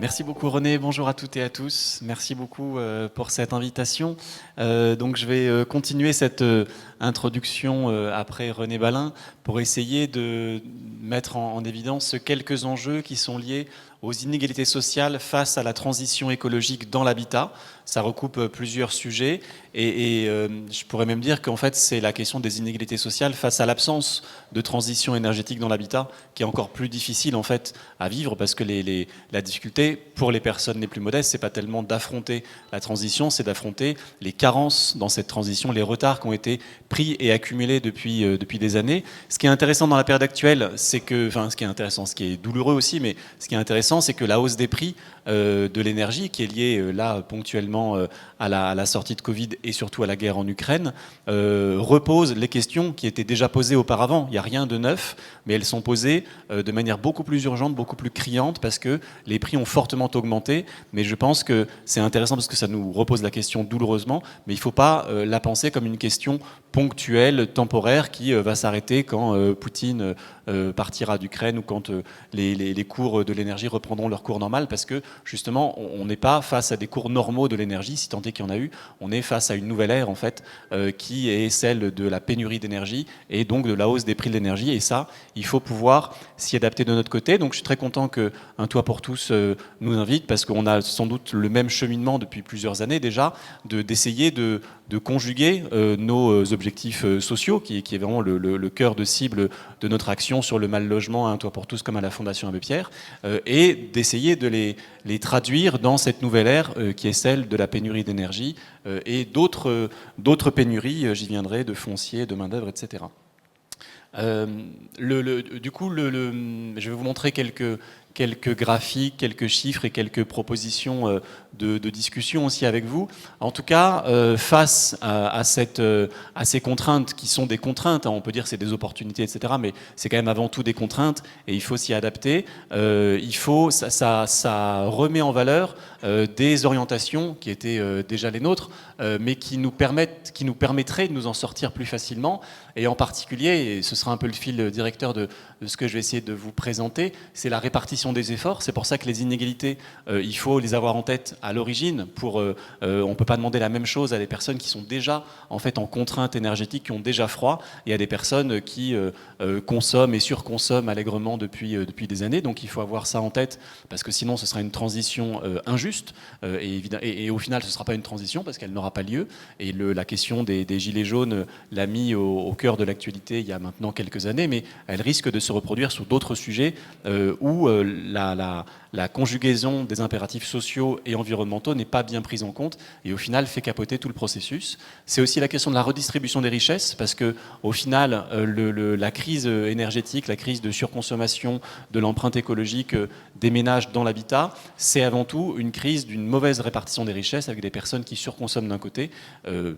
Merci beaucoup René, bonjour à toutes et à tous. Merci beaucoup pour cette invitation. Donc je vais continuer cette introduction après René Balin pour essayer de mettre en évidence quelques enjeux qui sont liés aux inégalités sociales face à la transition écologique dans l'habitat. Ça recoupe plusieurs sujets et je pourrais même dire qu'en fait c'est la question des inégalités sociales face à l'absence de transition énergétique dans l'habitat qui est encore plus difficile en fait à vivre parce que la difficulté pour les personnes les plus modestes, c'est pas tellement d'affronter la transition, c'est d'affronter les carences dans cette transition, les retards qui ont été pris et accumulés depuis des années. Ce qui est intéressant dans la période actuelle, c'est que, enfin ce qui est intéressant, ce qui est douloureux aussi, mais ce qui est intéressant, c'est que la hausse des prix de l'énergie, qui est liée là ponctuellement à la sortie de Covid et surtout à la guerre en Ukraine, repose les questions qui étaient déjà posées auparavant. Il n'y a rien de neuf, mais elles sont posées de manière beaucoup plus urgente, beaucoup plus criante, parce que les prix ont fortement augmenté. Mais je pense que c'est intéressant parce que ça nous repose la question douloureusement, mais il ne faut pas la penser comme une question ponctuelle, temporaire, qui va s'arrêter quand Poutine partira d'Ukraine ou quand les cours de l'énergie reprendront leur cours normal, parce que justement on n'est pas face à des cours normaux de l'énergie, si tant est qu'il y en a eu, on est face à une nouvelle ère en fait qui est celle de la pénurie d'énergie et donc de la hausse des prix de l'énergie, et ça il faut pouvoir s'y adapter de notre côté. Donc je suis très content que Un Toit pour tous nous invite, parce qu'on a sans doute le même cheminement depuis plusieurs années déjà, d'essayer de conjuguer nos objectifs sociaux, qui est vraiment le cœur de cible de notre action sur le mal logement à Un Toit pour tous comme à la Fondation Abbé Pierre, et d'essayer de les traduire dans cette nouvelle ère qui est celle de la pénurie d'énergie et d'autres pénuries, j'y viendrai, de foncier, de main-d'œuvre, etc. Du coup, je vais vous montrer quelques graphiques, quelques chiffres et quelques propositions de discussion aussi avec vous. En tout cas, face à ces contraintes qui sont des contraintes, hein, on peut dire que c'est des opportunités, etc., mais c'est quand même avant tout des contraintes et il faut s'y adapter. Ça remet en valeur des orientations qui étaient déjà les nôtres, mais qui nous permettraient de nous en sortir plus facilement. Et en particulier, et ce sera un peu le fil directeur de ce que je vais essayer de vous présenter, c'est la répartition des efforts. C'est pour ça que les inégalités, il faut les avoir en tête à l'origine. On ne peut pas demander la même chose à des personnes qui sont déjà en fait en contrainte énergétique, qui ont déjà froid, et à des personnes qui consomment et surconsomment allègrement depuis des années. Donc il faut avoir ça en tête, parce que sinon ce sera une transition injuste, et au final ce ne sera pas une transition parce qu'elle n'aura pas lieu. Et la question des gilets jaunes l'a mis au cœur de l'actualité il y a maintenant quelques années, mais elle risque de se reproduire sur d'autres sujets où la conjugaison des impératifs sociaux et environnementaux n'est pas bien prise en compte et au final fait capoter tout le processus. C'est aussi la question de la redistribution des richesses, parce que au final la crise énergétique, la crise de surconsommation, de l'empreinte écologique des ménages dans l'habitat, c'est avant tout une crise d'une mauvaise répartition des richesses, avec des personnes qui surconsomment d'un côté,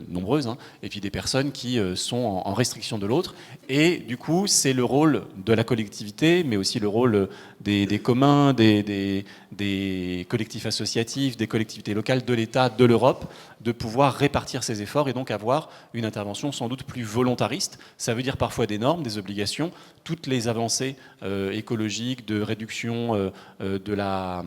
nombreuses, hein, et puis des personnes qui sont en restriction de l'autre. Et du coup, c'est le rôle de la collectivité, mais aussi le rôle des communs, des collectifs associatifs, des collectivités locales, de l'État, de l'Europe, de pouvoir répartir ces efforts et donc avoir une intervention sans doute plus volontariste. Ça veut dire parfois des normes, des obligations. Toutes les avancées écologiques, de réduction de la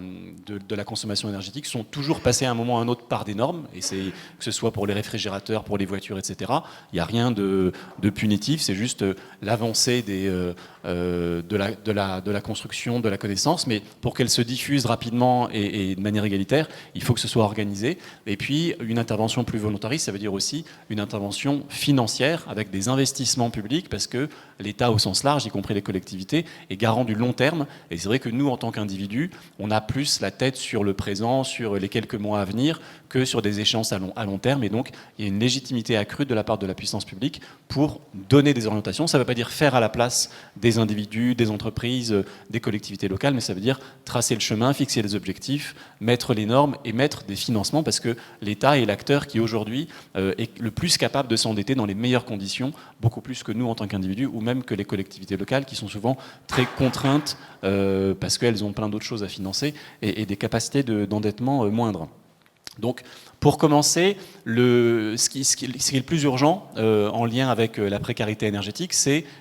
consommation énergétique sont toujours passées à un moment ou à un autre par des normes, et que ce soit pour les réfrigérateurs, pour les voitures, etc. Il n'y a rien de punitif, c'est juste l'avancée de la construction, de la connaissance, mais pour qu'elle se diffuse rapidement et de manière égalitaire, il faut que ce soit organisé. Et puis, une intervention plus volontariste, ça veut dire aussi une intervention financière avec des investissements publics, parce que l'État au sens large, y compris les collectivités, est garant du long terme. Et c'est vrai que nous, en tant qu'individus, on a plus la tête sur le présent, sur les quelques mois à venir, que sur des échéances à long terme. Et donc, il y a une légitimité accrue de la part de la puissance publique pour donner des orientations. Ça ne veut pas dire faire à la place des individus, des entreprises, des collectivités locales, mais ça veut dire tracer le chemin, fixer les objectifs, mettre les normes et mettre des financements, parce que l'État est l'acteur qui aujourd'hui est le plus capable de s'endetter dans les meilleures conditions, beaucoup plus que nous en tant qu'individus, ou même que les collectivités locales, qui sont souvent très contraintes parce qu'elles ont plein d'autres choses à financer et des capacités d'endettement moindres. Donc, pour commencer, ce qui est le plus urgent en lien avec la précarité énergétique,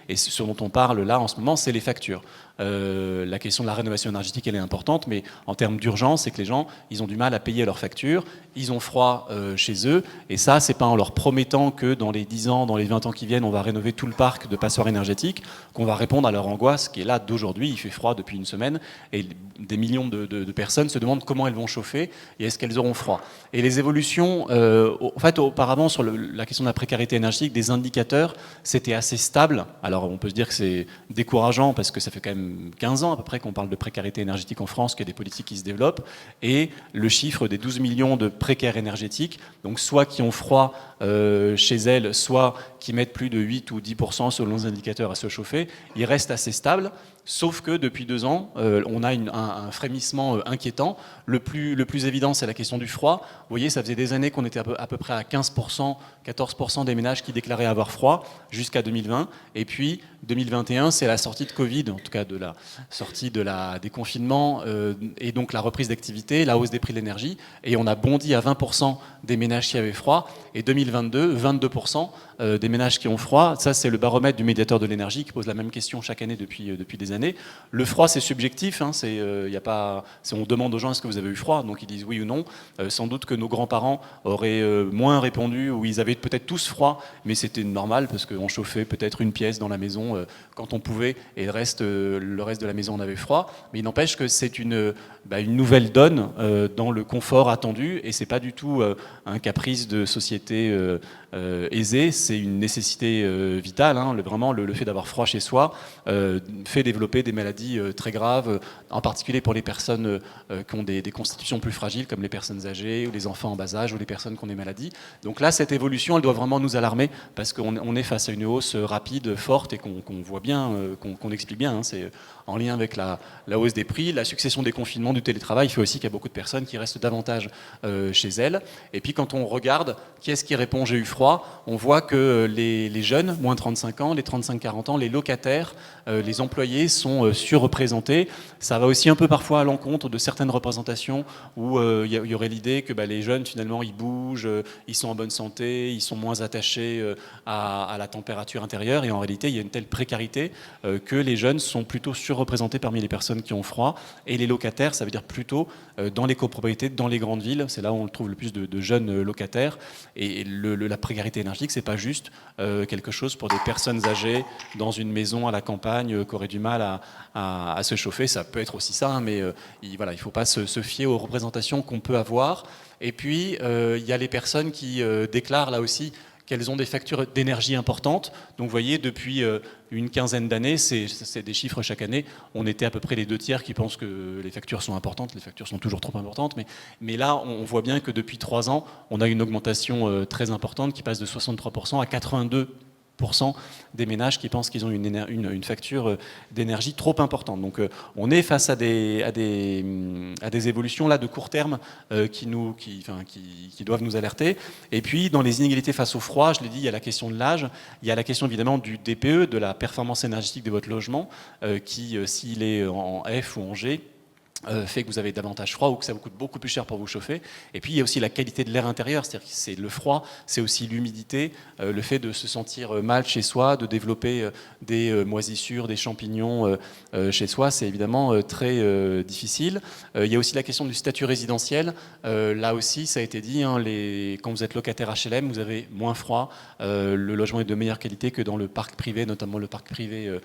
et ce dont on parle là en ce moment, c'est les factures. la question de la rénovation énergétique, elle est importante, mais en termes d'urgence, c'est que les gens, ils ont du mal à payer leurs factures, ils ont froid chez eux, et ça, c'est pas en leur promettant que dans les 10 ans, dans les 20 ans qui viennent, on va rénover tout le parc de passoires énergétiques, qu'on va répondre à leur angoisse qui est là d'aujourd'hui. Il fait froid depuis une semaine, et des millions de personnes se demandent comment elles vont chauffer, et est-ce qu'elles auront froid. Et les évolutions, en fait, auparavant, sur la question de la précarité énergétique, des indicateurs, c'était assez stable. Alors, on peut se dire que c'est décourageant, parce que ça fait quand même 15 ans à peu près qu'on parle de précarité énergétique en France, qu'il y a des politiques qui se développent, et le chiffre des 12 millions de précaires énergétiques, donc soit qui ont froid chez elles, soit qui mettent plus de 8 ou 10% selon les indicateurs à se chauffer, il reste assez stable. Sauf que depuis 2 ans, on a un frémissement inquiétant. Le plus évident, c'est la question du froid. Vous voyez, ça faisait des années qu'on était à peu près à 15%, 14% des ménages qui déclaraient avoir froid jusqu'à 2020. Et puis 2021, c'est la sortie de Covid, en tout cas de la sortie des confinements, et donc la reprise d'activité, la hausse des prix de l'énergie. Et on a bondi à 20% des ménages qui avaient froid. Et 2022, 22% des ménages qui ont froid. Ça, c'est le baromètre du médiateur de l'énergie qui pose la même question chaque année depuis des années. Le froid, c'est subjectif. Hein, on demande aux gens est-ce que vous avez eu froid, donc ils disent oui ou non. Sans doute que nos grands-parents auraient moins répondu, ou ils avaient peut-être tous froid, mais c'était normal parce qu'on chauffait peut-être une pièce dans la maison quand on pouvait, et le reste de la maison on avait froid. Mais il n'empêche que c'est une nouvelle donne dans le confort attendu, et c'est pas du tout un caprice de société aisée, c'est une nécessité vitale. Hein. Vraiment, le fait d'avoir froid chez soi fait développer des maladies très graves, en particulier pour les personnes qui ont des constitutions plus fragiles, comme les personnes âgées, ou les enfants en bas âge, ou les personnes qui ont des maladies. Donc là, cette évolution, elle doit vraiment nous alarmer, parce qu'on est face à une hausse rapide, forte, et qu'on voit bien, qu'on explique bien. Hein. C'est en lien avec la hausse des prix, la succession des confinements, du télétravail, fait aussi qu'il y a beaucoup de personnes qui restent davantage chez elles. Et puis quand on regarde qui est-ce qui répond j'ai eu froid, on voit que les jeunes, moins 35 ans, les 35-40 ans, les locataires, les employés sont surreprésentés. Ça va aussi un peu parfois à l'encontre de certaines représentations où il y aurait l'idée que les jeunes, finalement, ils bougent, ils sont en bonne santé, ils sont moins attachés à la température intérieure. Et en réalité, il y a une telle précarité que les jeunes sont plutôt surreprésentés parmi les personnes qui ont froid. Et les locataires, ça veut dire plutôt dans les copropriétés, dans les grandes villes. C'est là où on trouve le plus de jeunes locataires. Et la précarité énergétique, c'est pas juste quelque chose pour des personnes âgées dans une maison à la campagne qui auraient du mal à se chauffer. Ça peut être aussi ça, hein, mais il ne faut pas se fier aux représentations qu'on peut avoir. Et puis, il y a les personnes qui déclarent là aussi qu'elles ont des factures d'énergie importantes. Donc vous voyez, depuis une quinzaine d'années, c'est des chiffres chaque année, on était à peu près les 2 tiers qui pensent que les factures sont importantes. Les factures sont toujours trop importantes, mais là, on voit bien que depuis 3 ans, on a une augmentation très importante qui passe de 63% à 82% des ménages qui pensent qu'ils ont une facture d'énergie trop importante. Donc on est face à des évolutions là de court terme qui doivent nous alerter. Et puis dans les inégalités face au froid, je l'ai dit, il y a la question de l'âge, il y a la question évidemment du DPE, de la performance énergétique de votre logement, qui s'il est en F ou en G, fait que vous avez davantage froid ou que ça vous coûte beaucoup plus cher pour vous chauffer. Et puis il y a aussi la qualité de l'air intérieur, c'est-à-dire que c'est le froid, c'est aussi l'humidité, le fait de se sentir mal chez soi, de développer des moisissures, des champignons chez soi, c'est évidemment très difficile. Il y a aussi la question du statut résidentiel. Là aussi, ça a été dit, hein, quand vous êtes locataire HLM, vous avez moins froid, le logement est de meilleure qualité que dans le parc privé, notamment le parc privé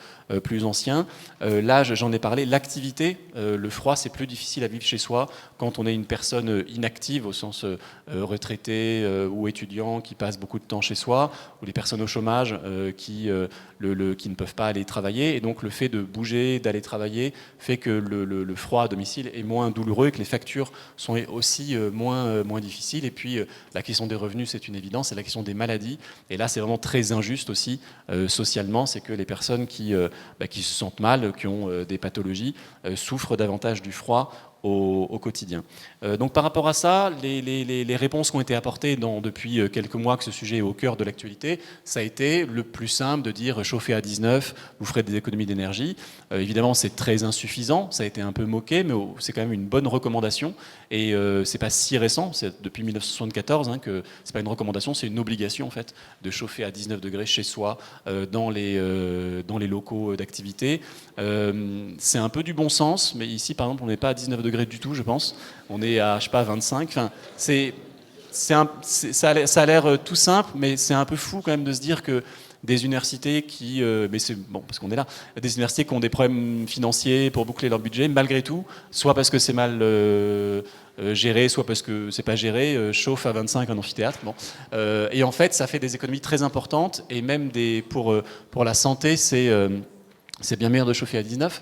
plus ancien. L'âge, j'en ai parlé, l'activité, le froid, c'est plus difficile à vivre chez soi quand on est une personne inactive au sens retraité ou étudiant qui passe beaucoup de temps chez soi, ou les personnes au chômage qui ne peuvent pas aller travailler. Et donc le fait de bouger, d'aller travailler fait que le froid à domicile est moins douloureux et que les factures sont aussi moins difficiles. Et puis la question des revenus, c'est une évidence, c'est la question des maladies. Et là, c'est vraiment très injuste aussi socialement, c'est que les personnes qui se sentent mal, qui ont des pathologies, souffrent davantage du froid au quotidien. Donc par rapport à ça, les réponses qui ont été apportées depuis quelques mois que ce sujet est au cœur de l'actualité, ça a été le plus simple de dire chauffer à 19, vous ferez des économies d'énergie. Évidemment, c'est très insuffisant, ça a été un peu moqué, mais c'est quand même une bonne recommandation. Et c'est pas si récent, c'est depuis 1974 que c'est pas une recommandation, c'est une obligation en fait de chauffer à 19 degrés chez soi, dans les locaux d'activité. C'est un peu du bon sens, mais ici par exemple on n'est pas à 19 degrés du tout, je pense. On est à, je sais pas, 25. Enfin, ça a l'air tout simple, mais c'est un peu fou quand même de se dire que des universités qui, mais c'est bon parce qu'on est là, des universités qui ont des problèmes financiers pour boucler leur budget, malgré tout, soit parce que c'est mal géré, soit parce que c'est pas géré, chauffe à 25 un amphithéâtre. Bon. Et en fait, ça fait des économies très importantes, et même pour la santé, c'est bien meilleur de chauffer à 19.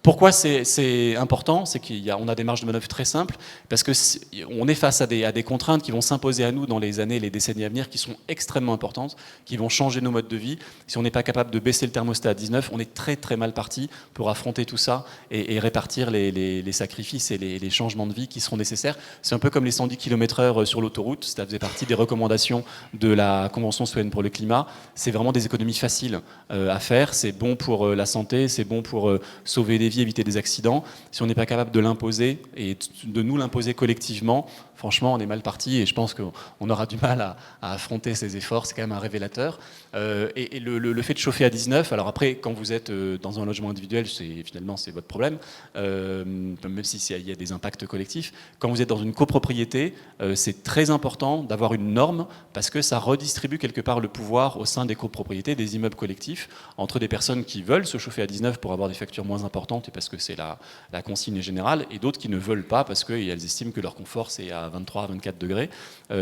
Pourquoi c'est important? C'est qu'on a des marges de manœuvre très simples, parce qu'on est face à des contraintes qui vont s'imposer à nous dans les années et les décennies à venir, qui sont extrêmement importantes, qui vont changer nos modes de vie. Si on n'est pas capable de baisser le thermostat à 19, on est très très mal parti pour affronter tout ça et répartir les sacrifices et les changements de vie qui seront nécessaires. C'est un peu comme les 110 km/h sur l'autoroute, ça faisait partie des recommandations de la Convention citoyenne pour le climat. C'est vraiment des économies faciles à faire, c'est bon pour la santé, c'est bon pour sauver des vies, éviter des accidents. Si on n'est pas capable de l'imposer et de nous l'imposer collectivement, franchement, on est mal parti, et je pense qu'on aura du mal à affronter ces efforts. C'est quand même un révélateur. Et le fait de chauffer à 19, alors après, quand vous êtes dans un logement individuel, finalement, c'est votre problème, même s'il y a des impacts collectifs. Quand vous êtes dans une copropriété, c'est très important d'avoir une norme, parce que ça redistribue quelque part le pouvoir au sein des copropriétés, des immeubles collectifs, entre des personnes qui veulent se chauffer à 19 pour avoir des factures moins importantes et parce que c'est la consigne générale, et d'autres qui ne veulent pas parce qu'elles estiment que leur confort c'est à 23 à 24 degrés.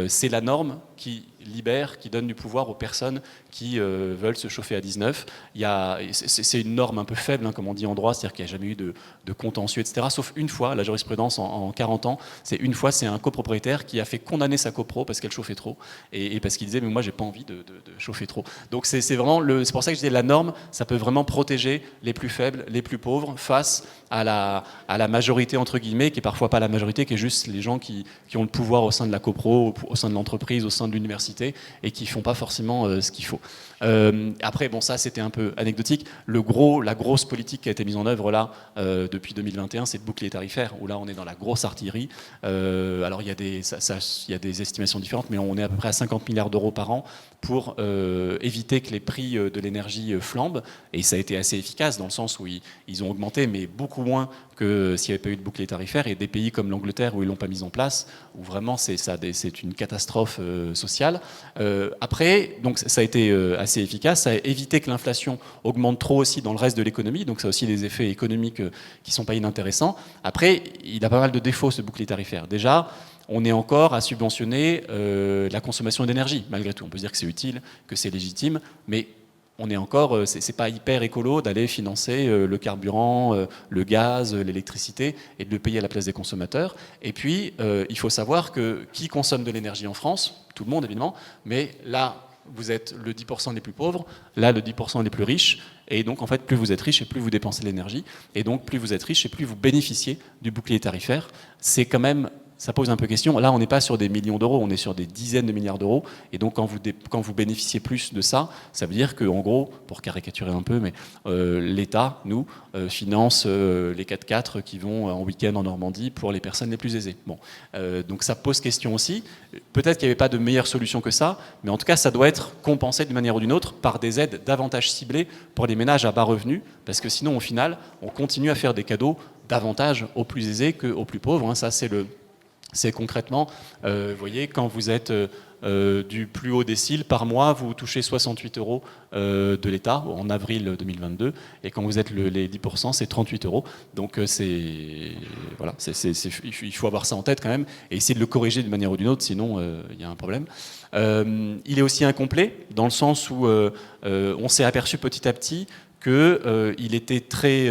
C'est la norme qui libère, qui donne du pouvoir aux personnes qui veulent se chauffer à 19. C'est une norme un peu faible, comme on dit en droit, c'est-à-dire qu'il n'y a jamais eu de contentieux, etc. Sauf une fois, la jurisprudence en 40 ans, c'est un copropriétaire qui a fait condamner sa copro parce qu'elle chauffait trop, et parce qu'il disait mais moi j'ai pas envie de chauffer trop. Donc c'est pour ça que je disais la norme, ça peut vraiment protéger les plus faibles, les plus pauvres face à la majorité entre guillemets, qui est parfois pas la majorité, qui est juste les gens qui ont le pouvoir au sein de la copro, au sein de l'entreprise, au sein de l'université, et qui font pas forcément ce qu'il faut. Après, bon, ça c'était un peu anecdotique. La grosse politique qui a été mise en œuvre là depuis 2021, c'est le bouclier tarifaire, où là on est dans la grosse artillerie. Alors il y a des estimations différentes, mais on est à peu près à 50 milliards d'euros par an pour éviter que les prix de l'énergie flambent. Et ça a été assez efficace dans le sens où ils ont augmenté, mais beaucoup moins que s'il n'y avait pas eu de bouclier tarifaire. Et des pays comme l'Angleterre où ils ne l'ont pas mis en place, où vraiment c'est une catastrophe sociale. Après, donc ça a été assez efficace, ça a évité que l'inflation augmente trop aussi dans le reste de l'économie, donc ça a aussi des effets économiques qui ne sont pas inintéressants. Après, il a pas mal de défauts ce bouclier tarifaire. Déjà, on est encore à subventionner la consommation d'énergie, malgré tout. On peut dire que c'est utile, que c'est légitime, mais on est encore, c'est pas hyper écolo d'aller financer le carburant, le gaz, l'électricité, et de le payer à la place des consommateurs. Et puis, il faut savoir que qui consomme de l'énergie en France? Tout le monde, évidemment, mais là, vous êtes le 10% les plus pauvres, là, le 10% les plus riches, et donc, en fait, plus vous êtes riche et plus vous dépensez l'énergie, et donc, plus vous êtes riche et plus vous bénéficiez du bouclier tarifaire. C'est quand même... Ça pose un peu question. Là, on n'est pas sur des millions d'euros, on est sur des dizaines de milliards d'euros. Et donc, quand vous bénéficiez plus de ça, ça veut dire qu'en gros, pour caricaturer un peu, mais l'État, nous, finance les 4x4 qui vont en week-end en Normandie pour les personnes les plus aisées. Bon. Donc, ça pose question aussi. Peut-être qu'il n'y avait pas de meilleure solution que ça, mais en tout cas, ça doit être compensé d'une manière ou d'une autre par des aides davantage ciblées pour les ménages à bas revenus, parce que sinon, au final, on continue à faire des cadeaux davantage aux plus aisés qu'aux plus pauvres. Hein. Ça, c'est concrètement, vous voyez, quand vous êtes du plus haut décile, par mois, vous touchez 68 euros de l'État en avril 2022, et quand vous êtes les 10%, c'est 38 euros. Donc voilà, il faut avoir ça en tête quand même, et essayer de le corriger d'une manière ou d'une autre, sinon il y a un problème. Il est aussi incomplet, dans le sens où on s'est aperçu petit à petit qu'il était très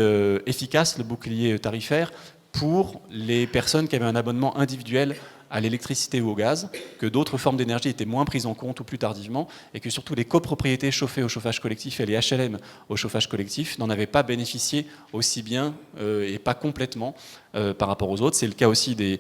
efficace, le bouclier tarifaire, pour les personnes qui avaient un abonnement individuel à l'électricité ou au gaz, que d'autres formes d'énergie étaient moins prises en compte ou plus tardivement, et que surtout les copropriétés chauffées au chauffage collectif et les HLM au chauffage collectif n'en avaient pas bénéficié aussi bien et pas complètement. par rapport aux autres. C'est le cas aussi des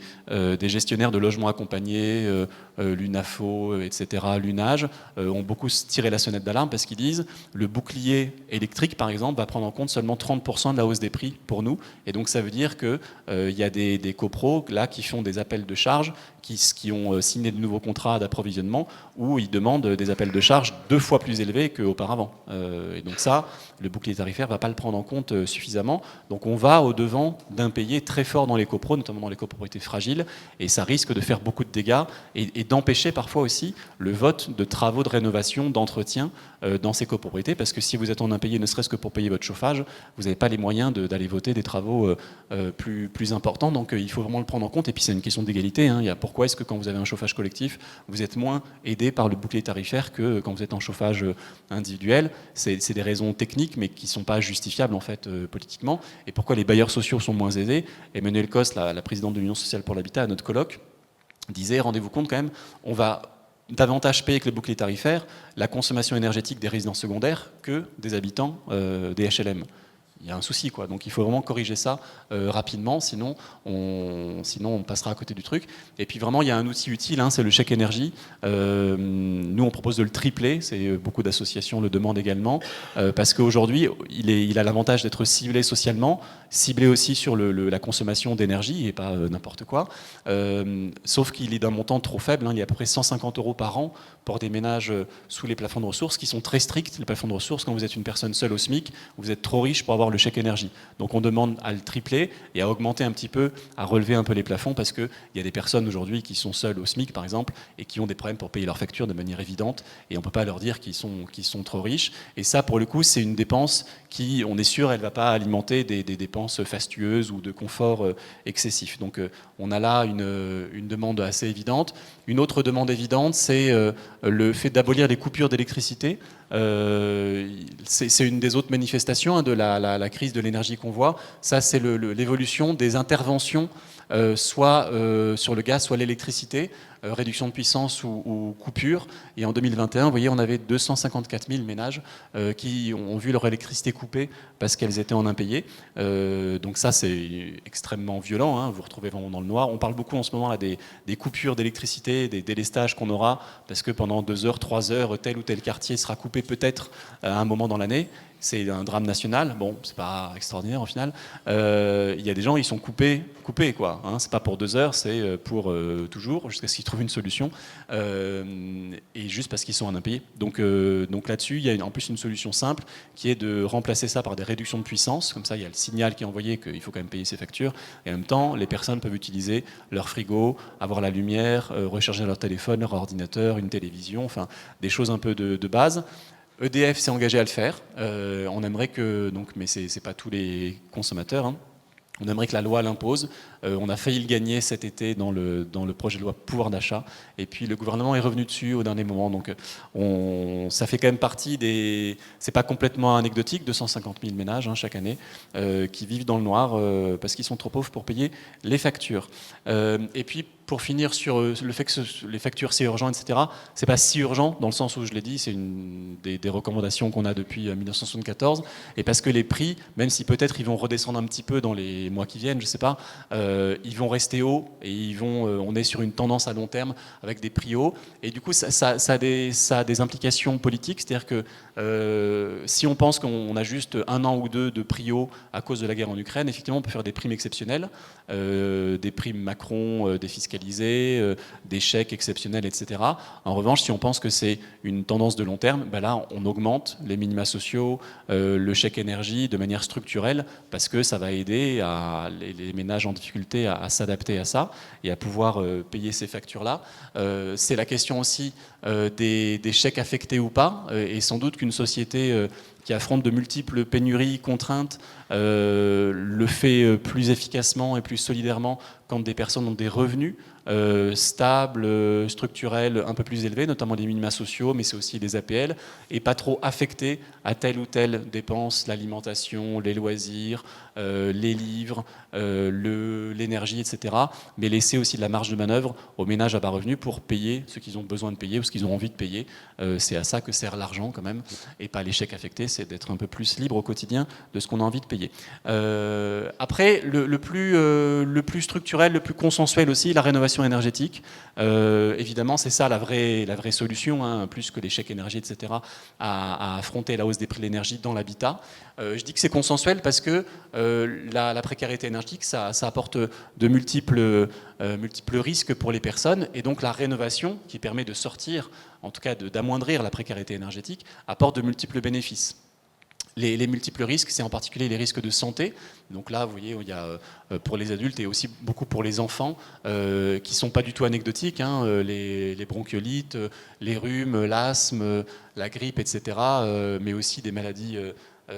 gestionnaires de logements accompagnés, l'UNAFO, etc., l'UNAGE, ont beaucoup tiré la sonnette d'alarme parce qu'ils disent le bouclier électrique, par exemple, va prendre en compte seulement 30% de la hausse des prix pour nous. Et donc ça veut dire qu'il y a des copros là, qui font des appels de charge, qui ont signé de nouveaux contrats d'approvisionnement où ils demandent des appels de charge 2 fois plus élevés qu'auparavant. Et donc ça, le bouclier tarifaire ne va pas le prendre en compte suffisamment. Donc on va au-devant d'impayés très forts dans les copros, notamment dans les copropriétés fragiles, et ça risque de faire beaucoup de dégâts et d'empêcher parfois aussi le vote de travaux de rénovation, d'entretien dans ces copropriétés, parce que si vous êtes en impayé, ne serait-ce que pour payer votre chauffage, vous n'avez pas les moyens d'aller voter des travaux plus importants. Donc il faut vraiment le prendre en compte. Et puis c'est une question d'égalité. Hein. Pourquoi est-ce que quand vous avez un chauffage collectif, vous êtes moins aidé par le bouclier tarifaire que quand vous êtes en chauffage individuel? C'est des raisons techniques, mais qui ne sont pas justifiables en fait politiquement. Et pourquoi les bailleurs sociaux sont moins aidés? Emmanuelle Cos, la présidente de l'Union sociale pour l'habitat, à notre colloque, disait, rendez-vous compte quand même, on va davantage payer avec le bouclier tarifaire la consommation énergétique des résidences secondaires que des habitants des HLM. Il y a un souci, quoi. Donc il faut vraiment corriger ça rapidement, sinon on passera à côté du truc. Et puis vraiment, il y a un outil utile, hein, c'est le chèque énergie. Nous, on propose de le tripler, beaucoup d'associations le demandent également, parce qu'aujourd'hui, il a l'avantage d'être ciblé socialement, ciblé aussi sur la consommation d'énergie, et pas n'importe quoi, sauf qu'il est d'un montant trop faible, hein, il y a à peu près 150 € par an pour des ménages sous les plafonds de ressources, qui sont très stricts, les plafonds de ressources. Quand vous êtes une personne seule au SMIC, vous êtes trop riche pour avoir le chèque énergie. Donc on demande à le tripler et à augmenter un petit peu, à relever un peu les plafonds, parce qu'il y a des personnes aujourd'hui qui sont seules au SMIC, par exemple, et qui ont des problèmes pour payer leurs factures de manière évidente, et on ne peut pas leur dire qu'ils sont trop riches. Et ça, pour le coup, c'est une dépense qui, on est sûr, elle ne va pas alimenter des dépenses fastueuses ou de confort excessif. Donc on a là une demande assez évidente. Une autre demande évidente, c'est le fait d'abolir les coupures d'électricité. C'est une des autres manifestations, hein, de la crise de l'énergie qu'on voit. Ça, c'est l'évolution des interventions, soit sur le gaz, soit l'électricité, réduction de puissance ou coupure. Et en 2021, vous voyez, on avait 254 000 ménages qui ont vu leur électricité coupée parce qu'elles étaient en impayé. Donc ça, c'est extrêmement violent, hein, vous vous retrouvez vraiment dans le noir. On parle beaucoup en ce moment là, des coupures d'électricité, des délestages qu'on aura, parce que pendant 2 heures, 3 heures, tel ou tel quartier sera coupé peut-être à un moment dans l'année. C'est un drame national. Bon, c'est pas extraordinaire au final. Il y a des gens, ils sont coupés quoi. Hein. C'est pas pour 2 heures, c'est pour toujours, jusqu'à ce qu'ils trouvent une solution. Et juste parce qu'ils sont en impayé. Donc là-dessus, il y a en plus une solution simple qui est de remplacer ça par des réductions de puissance. Comme ça, il y a le signal qui est envoyé qu'il faut quand même payer ses factures. Et en même temps, les personnes peuvent utiliser leur frigo, avoir la lumière, recharger leur téléphone, leur ordinateur, une télévision, enfin des choses un peu de base. EDF s'est engagé à le faire. On aimerait que, mais c'est pas tous les consommateurs, hein. On aimerait que la loi l'impose. On a failli le gagner cet été dans le projet de loi pouvoir d'achat. Et puis le gouvernement est revenu dessus au dernier moment. Donc ça fait quand même partie des... C'est pas complètement anecdotique, 250 000 ménages, hein, chaque année, qui vivent dans le noir parce qu'ils sont trop pauvres pour payer les factures. Et puis pour finir sur le fait que les factures c'est urgent, etc. C'est pas si urgent dans le sens où je l'ai dit, c'est une des recommandations qu'on a depuis 1974. Et parce que les prix, même si peut-être ils vont redescendre un petit peu dans les mois qui viennent, je sais pas, ils vont rester hauts et on est sur une tendance à long terme avec des prix hauts. Et du coup, ça a des implications politiques, c'est-à-dire que si on pense qu'on a juste 1 an ou 2 de prix hauts à cause de la guerre en Ukraine, effectivement, on peut faire des primes exceptionnelles, des primes Macron défiscalisées, des chèques exceptionnels, etc. En revanche, si on pense que c'est une tendance de long terme, ben là, on augmente les minima sociaux, le chèque énergie de manière structurelle, parce que ça va aider les ménages en difficulté à s'adapter à ça et à pouvoir payer ces factures-là. C'est la question aussi des chèques affectés ou pas, et sans doute qu'une société qui affronte de multiples pénuries, contraintes, le fait plus efficacement et plus solidairement quand des personnes ont des revenus stables, structurels un peu plus élevés, notamment des minima sociaux, mais c'est aussi des APL, et pas trop affectés à telle ou telle dépense, l'alimentation, les loisirs, les livres, l'énergie, etc. Mais laisser aussi de la marge de manœuvre aux ménages à bas revenus pour payer ce qu'ils ont besoin de payer ou ce qu'ils ont envie de payer. C'est à ça que sert l'argent quand même, et pas les chèques affectés, c'est d'être un peu plus libre au quotidien de ce qu'on a envie de payer. Après, le plus structurel, le plus consensuel aussi, la rénovation énergétique. Évidemment, c'est ça la vraie solution, hein, plus que les chèques énergie, etc., à affronter la hausse des prix de l'énergie dans l'habitat. Je dis que c'est consensuel parce que la précarité énergétique, ça apporte de multiples risques pour les personnes, et donc la rénovation, qui permet de sortir, en tout cas d'amoindrir la précarité énergétique, apporte de multiples bénéfices. Les multiples risques, c'est en particulier les risques de santé. Donc là, vous voyez, il y a pour les adultes et aussi beaucoup pour les enfants, qui ne sont pas du tout anecdotiques, hein, les bronchiolites, les rhumes, l'asthme, la grippe, etc., mais aussi des maladies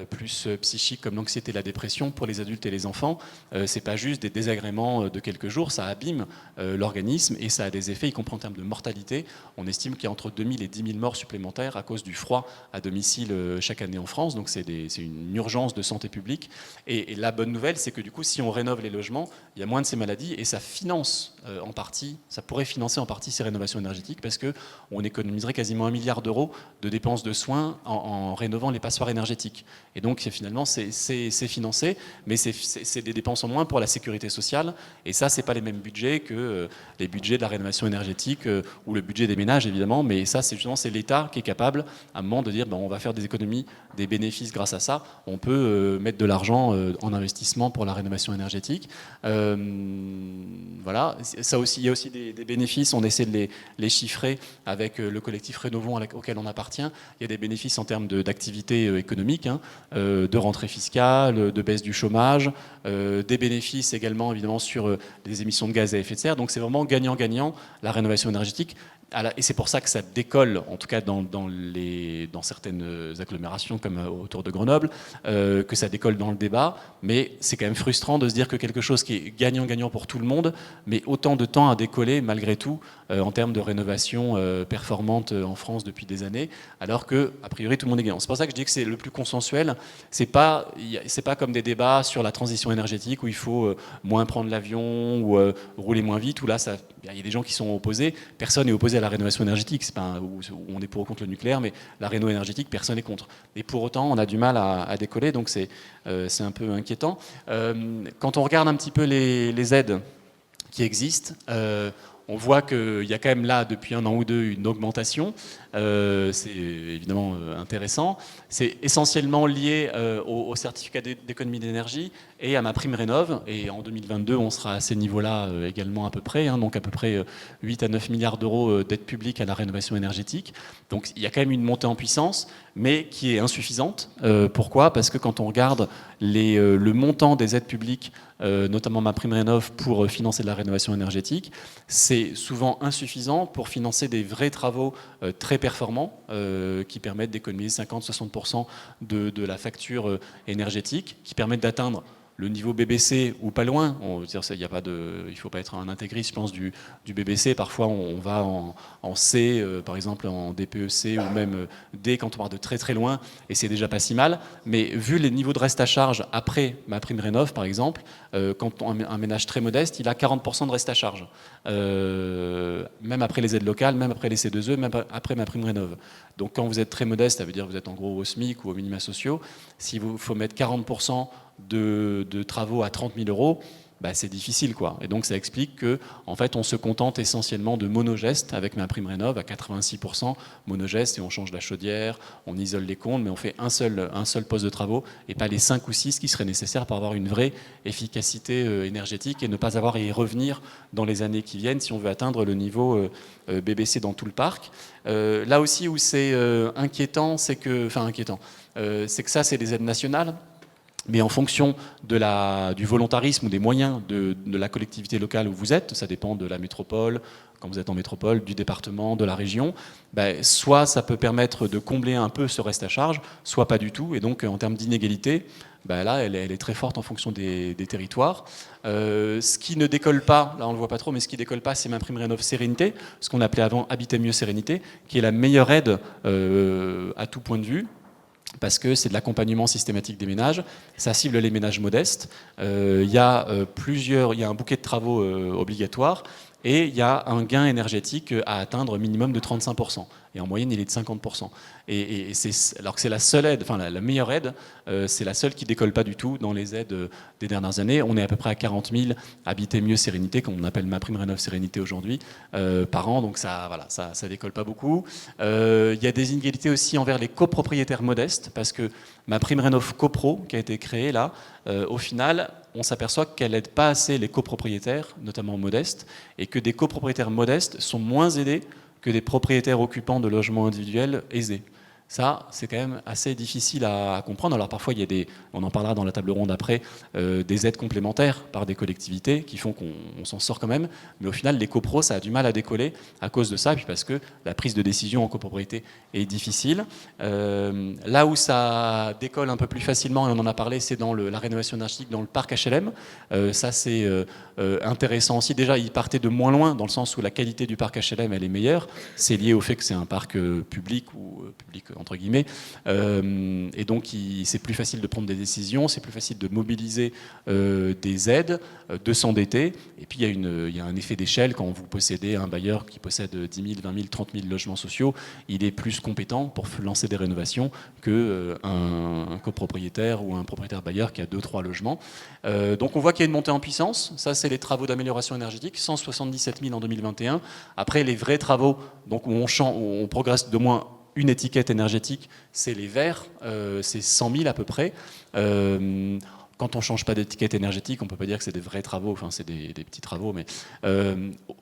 plus psychiques comme l'anxiété et la dépression pour les adultes et les enfants. C'est pas juste des désagréments de quelques jours, ça abîme l'organisme et ça a des effets, y compris en termes de mortalité. On estime qu'il y a entre 2000 et 10 000 morts supplémentaires à cause du froid à domicile chaque année en France, donc c'est une urgence de santé publique. Et la bonne nouvelle, c'est que du coup, si on rénove les logements, il y a moins de ces maladies et ça finance en partie, ça pourrait financer en partie ces rénovations énergétiques parce qu'on économiserait quasiment 1 milliard d'euros de dépenses de soins en rénovant les passoires énergétiques. Et donc finalement c'est financé, mais c'est des dépenses en moins pour la sécurité sociale, et ça c'est pas les mêmes budgets que les budgets de la rénovation énergétique ou le budget des ménages évidemment, mais ça c'est l'État qui est capable à un moment de dire on va faire des économies, des bénéfices grâce à ça, on peut mettre de l'argent en investissement pour la rénovation énergétique. Voilà, ça aussi, il y a aussi des bénéfices, on essaie de les chiffrer avec le collectif Rénovons auquel on appartient. Il y a des bénéfices en termes d'activité économique, hein, de rentrée fiscale, de baisse du chômage, des bénéfices également évidemment sur les émissions de gaz à effet de serre. Donc c'est vraiment gagnant-gagnant la rénovation énergétique. Et c'est pour ça que ça décolle, en tout cas dans certaines agglomérations comme autour de Grenoble, que ça décolle dans le débat, mais c'est quand même frustrant de se dire que quelque chose qui est gagnant-gagnant pour tout le monde, mais autant de temps à décoller malgré tout en termes de rénovation performante en France depuis des années, alors que a priori tout le monde est gagnant. C'est pour ça que je dis que c'est le plus consensuel. C'est pas comme des débats sur la transition énergétique où il faut moins prendre l'avion ou rouler moins vite, où là il y a des gens qui sont opposés. Personne n'est opposé à la rénovation énergétique. C'est pas où on est pour ou contre le nucléaire, mais la réno énergétique, personne n'est contre. Et pour autant, on a du mal à décoller, donc c'est un peu inquiétant. Quand on regarde un petit peu les aides qui existent, on voit qu'il y a quand même là, depuis 1 an ou 2, une augmentation. C'est évidemment intéressant. C'est essentiellement lié au certificat d'économie d'énergie et à ma prime rénov'. Et en 2022, on sera à ces niveaux-là également à peu près. Hein, donc à peu près 8 à 9 milliards d'euros d'aide publique à la rénovation énergétique. Donc il y a quand même une montée en puissance, mais qui est insuffisante. Pourquoi ? Parce que quand on regarde le montant des aides publiques, notamment ma prime rénov' pour financer de la rénovation énergétique, c'est souvent insuffisant pour financer des vrais travaux très performants qui permettent d'économiser 50-60% de la facture énergétique, qui permettent d'atteindre le niveau BBC ou pas loin. Il ne faut pas être un intégriste, je pense, du BBC. Parfois, on va en C, par exemple en DPEC, ou même D quand on part de très très loin, et c'est déjà pas si mal. Mais vu les niveaux de reste à charge après ma prime rénov', par exemple, quand un ménage très modeste, il a 40% de reste à charge. Même après les aides locales, même après les C2E, même après ma prime rénov'. Donc quand vous êtes très modeste, ça veut dire que vous êtes en gros au SMIC ou aux minima sociaux. S'il faut mettre 40% de travaux à 30 000 euros, bah c'est difficile, quoi. Et donc ça explique que en fait on se contente essentiellement de monogestes avec ma prime rénov' à 86% monogestes, et on change la chaudière, on isole les combles, mais on fait un seul poste de travaux et pas les 5 ou 6 qui seraient nécessaires pour avoir une vraie efficacité énergétique et ne pas avoir à y revenir dans les années qui viennent si on veut atteindre le niveau BBC dans tout le parc. Là aussi où c'est inquiétant, c'est que ça c'est des aides nationales. Mais en fonction du volontarisme ou des moyens de la collectivité locale où vous êtes, ça dépend de la métropole, quand vous êtes en métropole, du département, de la région, soit ça peut permettre de combler un peu ce reste à charge, soit pas du tout. Et donc en termes d'inégalité, là, elle est très forte en fonction des territoires. Ce qui ne décolle pas, là on ne le voit pas trop, mais ce qui ne décolle pas, c'est MaPrimeRénov' Sérénité, ce qu'on appelait avant Habiter mieux Sérénité, qui est la meilleure aide à tout point de vue, parce que c'est de l'accompagnement systématique des ménages, ça cible les ménages modestes, il y a un bouquet de travaux obligatoires, et il y a un gain énergétique à atteindre minimum de 35%. Et en moyenne, il est de 50%. Alors que c'est la seule aide, enfin la meilleure aide, c'est la seule qui ne décolle pas du tout dans les aides des dernières années. On est à peu près à 40 000 Habiter mieux Sérénité, qu'on appelle MaPrimeRénov' Sérénité aujourd'hui, par an. Donc ça décolle pas beaucoup. Il y a des inégalités aussi envers les copropriétaires modestes, parce que MaPrimeRénov' CoPro, qui a été créée là, au final, on s'aperçoit qu'elle n'aide pas assez les copropriétaires, notamment modestes, et que des copropriétaires modestes sont moins aidés que des propriétaires occupants de logements individuels aisés. Ça, c'est quand même assez difficile à comprendre. Alors parfois, il y a on en parlera dans la table ronde après, des aides complémentaires par des collectivités qui font qu'on s'en sort quand même. Mais au final, les copros, ça a du mal à décoller à cause de ça, et puis parce que la prise de décision en copropriété est difficile. Là où ça décolle un peu plus facilement, et on en a parlé, c'est dans la rénovation énergétique dans le parc HLM. Ça, c'est intéressant aussi. Déjà, ils partaient de moins loin, dans le sens où la qualité du parc HLM, elle est meilleure. C'est lié au fait que c'est un parc public ou public entre guillemets, et donc c'est plus facile de prendre des décisions, c'est plus facile de mobiliser des aides, de s'endetter, et puis il y a un effet d'échelle quand vous possédez un bailleur qui possède 10 000, 20 000, 30 000 logements sociaux, il est plus compétent pour lancer des rénovations qu'un copropriétaire ou un propriétaire bailleur qui a 2-3 logements. Donc on voit qu'il y a une montée en puissance, ça c'est les travaux d'amélioration énergétique, 177 000 en 2021. Après les vrais travaux, donc où on progresse de moins une étiquette énergétique, c'est les verts, c'est 100 000 à peu près. Quand on ne change pas d'étiquette énergétique, on ne peut pas dire que c'est des vrais travaux, enfin c'est des petits travaux. Mais,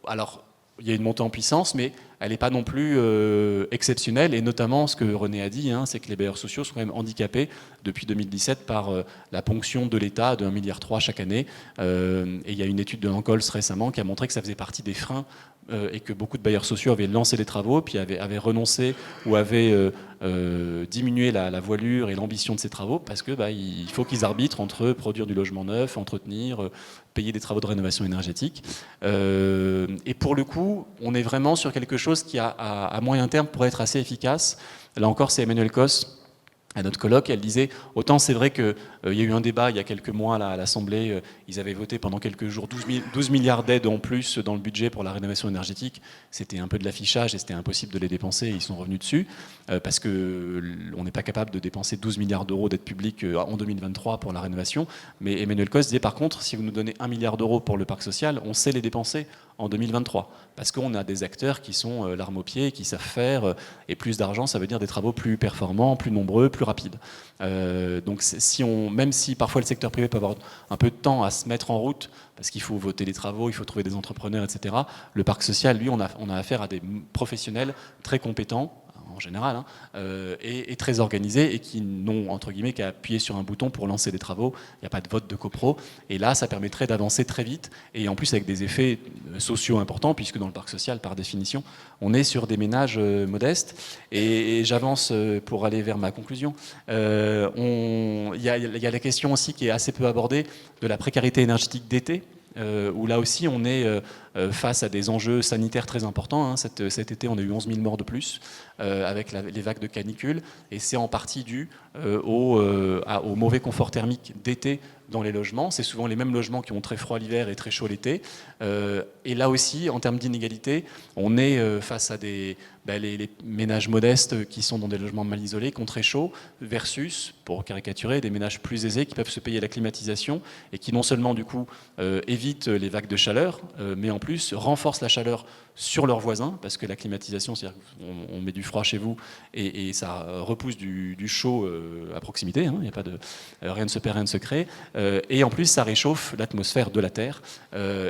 alors, il y a une montée en puissance, mais elle n'est pas non plus exceptionnelle. Et notamment, ce que René a dit, c'est que les bailleurs sociaux sont quand même handicapés depuis 2017 par la ponction de l'État de 1,3 milliard chaque année. Et il y a une étude de Lancols récemment qui a montré que ça faisait partie des freins et que beaucoup de bailleurs sociaux avaient lancé des travaux, puis avaient renoncé ou avaient diminué la voilure et l'ambition de ces travaux, parce que il faut qu'ils arbitrent entre produire du logement neuf, entretenir, payer des travaux de rénovation énergétique. Et pour le coup, on est vraiment sur quelque chose qui, à moyen terme, pourrait être assez efficace. Là encore, c'est Emmanuel Cos, à notre colloque, elle disait, autant c'est vrai qu'il y a eu un débat il y a quelques mois à l'Assemblée, ils avaient voté pendant quelques jours 12 milliards d'aides en plus dans le budget pour la rénovation énergétique. C'était un peu de l'affichage et c'était impossible de les dépenser, ils sont revenus dessus, parce qu'on n'est pas capable de dépenser 12 milliards d'euros d'aide publique en 2023 pour la rénovation. Mais Emmanuel Cos disait, par contre, si vous nous donnez 1 milliard d'euros pour le parc social, on sait les dépenser en 2023, parce qu'on a des acteurs qui sont l'arme au pied, qui savent faire, et plus d'argent, ça veut dire des travaux plus performants, plus nombreux, plus rapides. Donc même si parfois le secteur privé peut avoir un peu de temps à se mettre en route, parce qu'il faut voter les travaux, il faut trouver des entrepreneurs, etc., le parc social, lui, on a affaire à des professionnels très compétents, en général, et très organisés, et qui n'ont, entre guillemets, qu'à appuyer sur un bouton pour lancer des travaux. Il n'y a pas de vote de copro. Et là, ça permettrait d'avancer très vite, et en plus avec des effets sociaux importants, puisque dans le parc social, par définition, on est sur des ménages modestes. Et j'avance pour aller vers ma conclusion. Il y a la question aussi qui est assez peu abordée de la précarité énergétique d'été, où là aussi on est face à des enjeux sanitaires très importants. Cet été, on a eu 11 000 morts de plus avec les vagues de canicule, et c'est en partie dû au mauvais confort thermique d'été dans les logements. C'est souvent les mêmes logements qui ont très froid l'hiver et très chaud l'été. Et là aussi, en termes d'inégalité, on est face à les ménages modestes qui sont dans des logements mal isolés, qui ont très chaud, versus, pour caricaturer, des ménages plus aisés qui peuvent se payer la climatisation et qui non seulement du coup évitent les vagues de chaleur, mais en plus renforcent la chaleur sur leurs voisins, parce que la climatisation, c'est-à-dire qu'on met du froid chez vous et ça repousse du chaud à proximité, hein, y a pas de, rien ne se perd, rien ne se crée, et en plus ça réchauffe l'atmosphère de la Terre,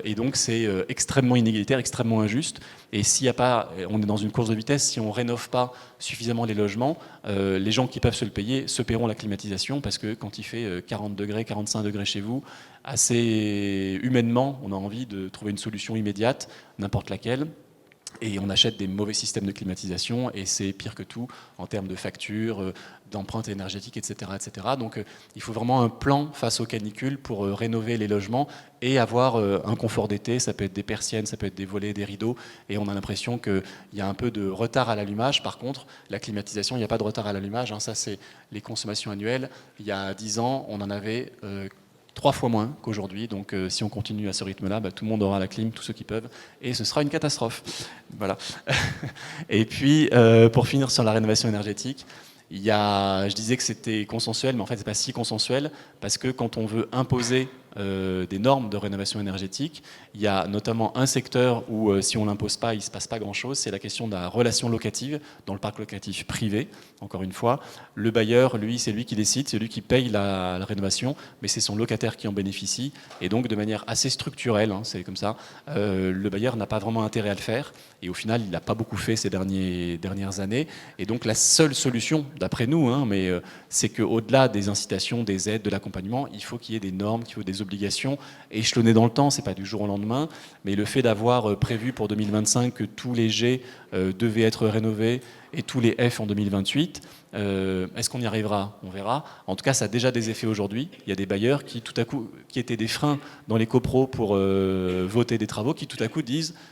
et donc c'est extrêmement inégalitaire, extrêmement injuste, et s'il y a pas, on est dans une course de vitesse, si on rénove pas suffisamment les logements, les gens qui peuvent se le payer se paieront la climatisation, parce que quand il fait 40 degrés, 45 degrés chez vous, assez humainement, on a envie de trouver une solution immédiate, n'importe laquelle. Et on achète des mauvais systèmes de climatisation et c'est pire que tout en termes de factures, d'empreintes énergétiques, etc., etc. Donc il faut vraiment un plan face aux canicules pour rénover les logements et avoir un confort d'été. Ça peut être des persiennes, ça peut être des volets, des rideaux. Et on a l'impression qu'il y a un peu de retard à l'allumage. Par contre, la climatisation, il n'y a pas de retard à l'allumage, hein. Ça, c'est les consommations annuelles. Il y a 10 ans, on en avait 3 fois moins qu'aujourd'hui, donc si on continue à ce rythme-là, tout le monde aura la clim, tous ceux qui peuvent, et ce sera une catastrophe. Voilà. Et puis, pour finir sur la rénovation énergétique, je disais que c'était consensuel, mais en fait, c'est pas si consensuel, parce que quand on veut imposer des normes de rénovation énergétique, il y a notamment un secteur où, si on l'impose pas, il ne se passe pas grand-chose, c'est la question de la relation locative dans le parc locatif privé. Encore une fois, le bailleur, lui, c'est lui qui décide, c'est lui qui paye la rénovation, mais c'est son locataire qui en bénéficie, et donc de manière assez structurelle, hein, c'est comme ça, le bailleur n'a pas vraiment intérêt à le faire, et au final, il n'a pas beaucoup fait ces dernières années, et donc la seule solution, d'après nous, hein, mais c'est qu'au-delà des incitations, des aides, de l'accompagnement, il faut qu'il y ait des normes, qu'il faut des obligations échelonnées dans le temps, c'est pas du jour au lendemain, mais le fait d'avoir prévu pour 2025 que tous les G devaient être rénovés et tous les F en 2028, est-ce qu'on y arrivera? On verra. En tout cas, ça a déjà des effets aujourd'hui. Il y a des bailleurs qui, tout à coup, qui étaient des freins dans les copros pour voter des travaux, qui tout à coup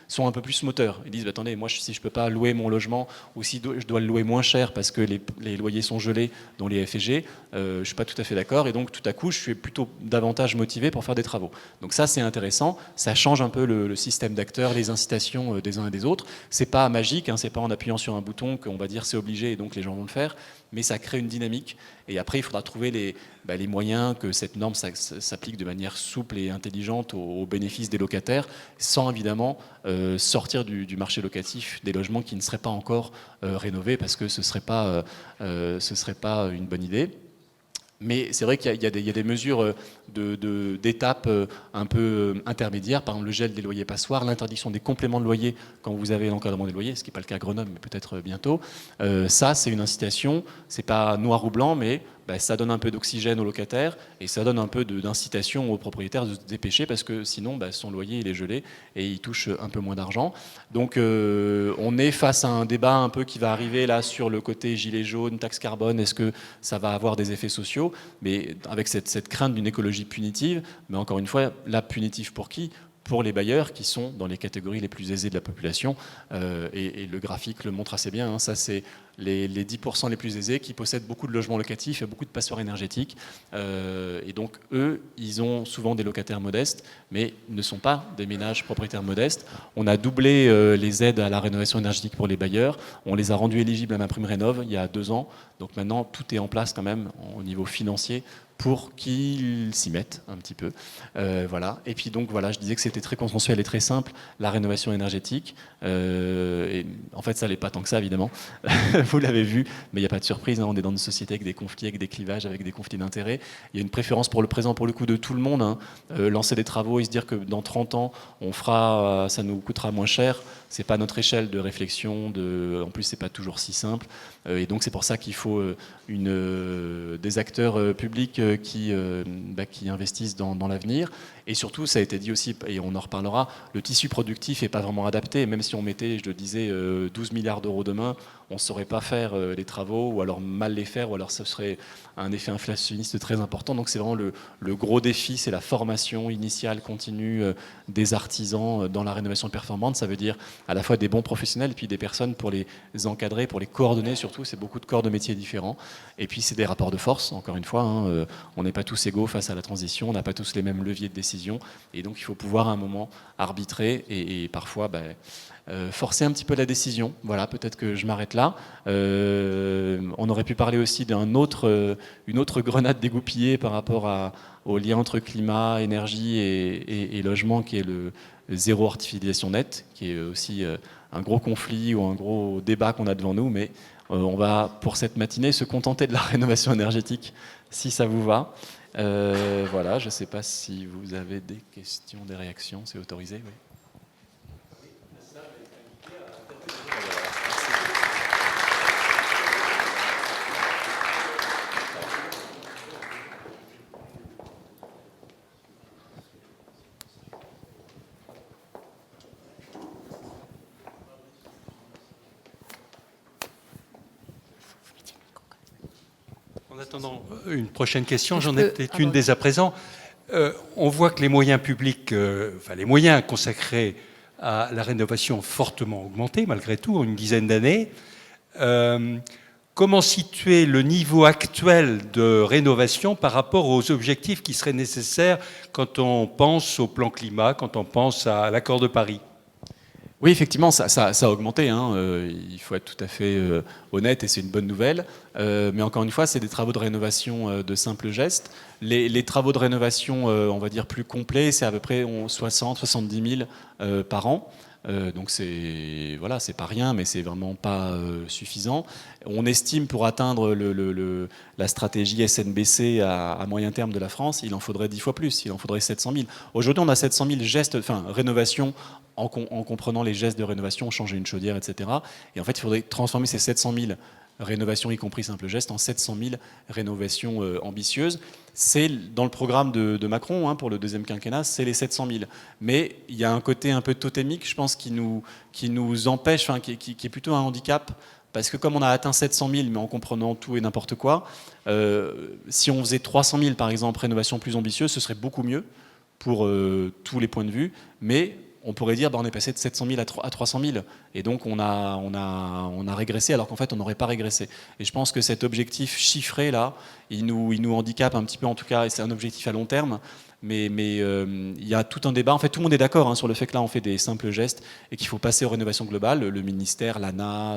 sont un peu plus moteurs. Ils disent, attendez, moi, si je peux pas louer mon logement, ou si je dois le louer moins cher parce que les loyers sont gelés dans les F et G, je suis pas tout à fait d'accord. Et donc, tout à coup, je suis plutôt davantage motivé pour faire des travaux. Donc ça, c'est intéressant. Ça change un peu le système d'acteurs, les incitations des uns et des autres. C'est pas magique, hein, c'est pas en appuyant sur un bouton qu'on va dire c'est obligé et donc les gens vont le faire, mais ça crée une dynamique. Et après, il faudra trouver les moyens que cette norme s'applique de manière souple et intelligente au bénéfice des locataires, sans évidemment sortir du marché locatif des logements qui ne seraient pas encore rénovés, parce que ce serait pas une bonne idée. Mais c'est vrai qu'il y a des mesures d'étapes un peu intermédiaires, par exemple le gel des loyers passoires, l'interdiction des compléments de loyer quand vous avez l'encadrement des loyers, ce qui n'est pas le cas à Grenoble, mais peut-être bientôt. Ça, c'est une incitation, c'est pas noir ou blanc, mais ça donne un peu d'oxygène aux locataires et ça donne un peu d'incitation aux propriétaires de se dépêcher, parce que sinon son loyer il est gelé et il touche un peu moins d'argent. Donc on est face à un débat un peu qui va arriver là sur le côté gilet jaune, taxe carbone, est-ce que ça va avoir des effets sociaux, mais avec cette crainte d'une écologie punitive. Mais encore une fois, la punitive pour qui? Pour les bailleurs qui sont dans les catégories les plus aisées de la population, et le graphique le montre assez bien, hein. Ça, c'est les 10% les plus aisés qui possèdent beaucoup de logements locatifs et beaucoup de passoires énergétiques, et donc eux, ils ont souvent des locataires modestes, mais ne sont pas des ménages propriétaires modestes. On a doublé les aides à la rénovation énergétique pour les bailleurs, on les a rendus éligibles à MaPrimeRénov' il y a 2 ans, donc maintenant tout est en place quand même au niveau financier pour qu'ils s'y mettent un petit peu. Voilà. Et puis donc voilà, je disais que c'était très consensuel et très simple, la rénovation énergétique. Et en fait, ça l'est pas tant que ça, évidemment. Vous l'avez vu, mais il n'y a pas de surprise, hein. On est dans une société avec des conflits, avec des clivages, avec des conflits d'intérêts. Il y a une préférence pour le présent, pour le coup, de tout le monde, hein. Lancer des travaux et se dire que dans 30 ans, ça nous coûtera moins cher, c'est pas notre échelle de réflexion. En plus, c'est pas toujours si simple. Et donc, c'est pour ça qu'il faut des acteurs publics qui investissent dans l'avenir. Et surtout, ça a été dit aussi, et on en reparlera, le tissu productif n'est pas vraiment adapté. Même si on mettait, je le disais, 12 milliards d'euros demain, on ne saurait pas faire les travaux, ou alors mal les faire, ou alors ce serait un effet inflationniste très important. Donc c'est vraiment le gros défi, c'est la formation initiale continue des artisans dans la rénovation performante. Ça veut dire à la fois des bons professionnels et puis des personnes pour les encadrer, pour les coordonner surtout. C'est beaucoup de corps de métiers différents. Et puis c'est des rapports de force, encore une fois, hein. On n'est pas tous égaux face à la transition, on n'a pas tous les mêmes leviers de décision. Et donc il faut pouvoir à un moment arbitrer et parfois forcer un petit peu la décision. Voilà, peut-être que je m'arrête là. On aurait pu parler aussi d'une autre grenade dégoupillée par rapport au lien entre climat, énergie et logement, qui est le zéro artificialisation nette, qui est aussi un gros conflit ou un gros débat qu'on a devant nous. Mais On va, pour cette matinée, se contenter de la rénovation énergétique, si ça vous va. Voilà, je ne sais pas si vous avez des questions, des réactions, c'est autorisé, oui. En attendant une prochaine question, j'en ai peut-être une dès à présent. On voit que les moyens publics, les moyens consacrés à la rénovation ont fortement augmenté, malgré tout, en une dizaine d'années. Comment situer le niveau actuel de rénovation par rapport aux objectifs qui seraient nécessaires quand on pense au plan climat, quand on pense à l'accord de Paris ? Oui, effectivement, ça a augmenté. Il faut être tout à fait honnête et c'est une bonne nouvelle. Mais encore une fois, c'est des travaux de rénovation de simples gestes. Les travaux de rénovation, on va dire plus complets, c'est à peu près 60-70 000 par an. Donc c'est pas rien, mais c'est vraiment pas suffisant. On estime pour atteindre la stratégie SNBC à moyen terme de la France, il en faudrait 10 fois plus, il en faudrait 700 000. Aujourd'hui, on a 700 000 gestes, rénovation, en comprenant les gestes de rénovation, changer une chaudière, etc. Et en fait, il faudrait transformer ces 700 000 rénovations, y compris simple geste, en 700 000 rénovations ambitieuses. C'est dans le programme de Macron, pour le deuxième quinquennat, c'est les 700 000. Mais il y a un côté un peu totémique, je pense, qui nous empêche, qui est plutôt un handicap, parce que comme on a atteint 700 000, mais en comprenant tout et n'importe quoi, si on faisait 300 000, par exemple, rénovations plus ambitieuses, ce serait beaucoup mieux pour tous les points de vue, mais on pourrait dire on est passé de 700 000 à 300 000 et donc on a régressé alors qu'en fait on n'aurait pas régressé. Et je pense que cet objectif chiffré là, il nous handicape un petit peu en tout cas, et c'est un objectif à long terme, mais il y a tout un débat. En fait, tout le monde est d'accord sur le fait que là on fait des simples gestes et qu'il faut passer aux rénovations globales, le ministère, l'ANA,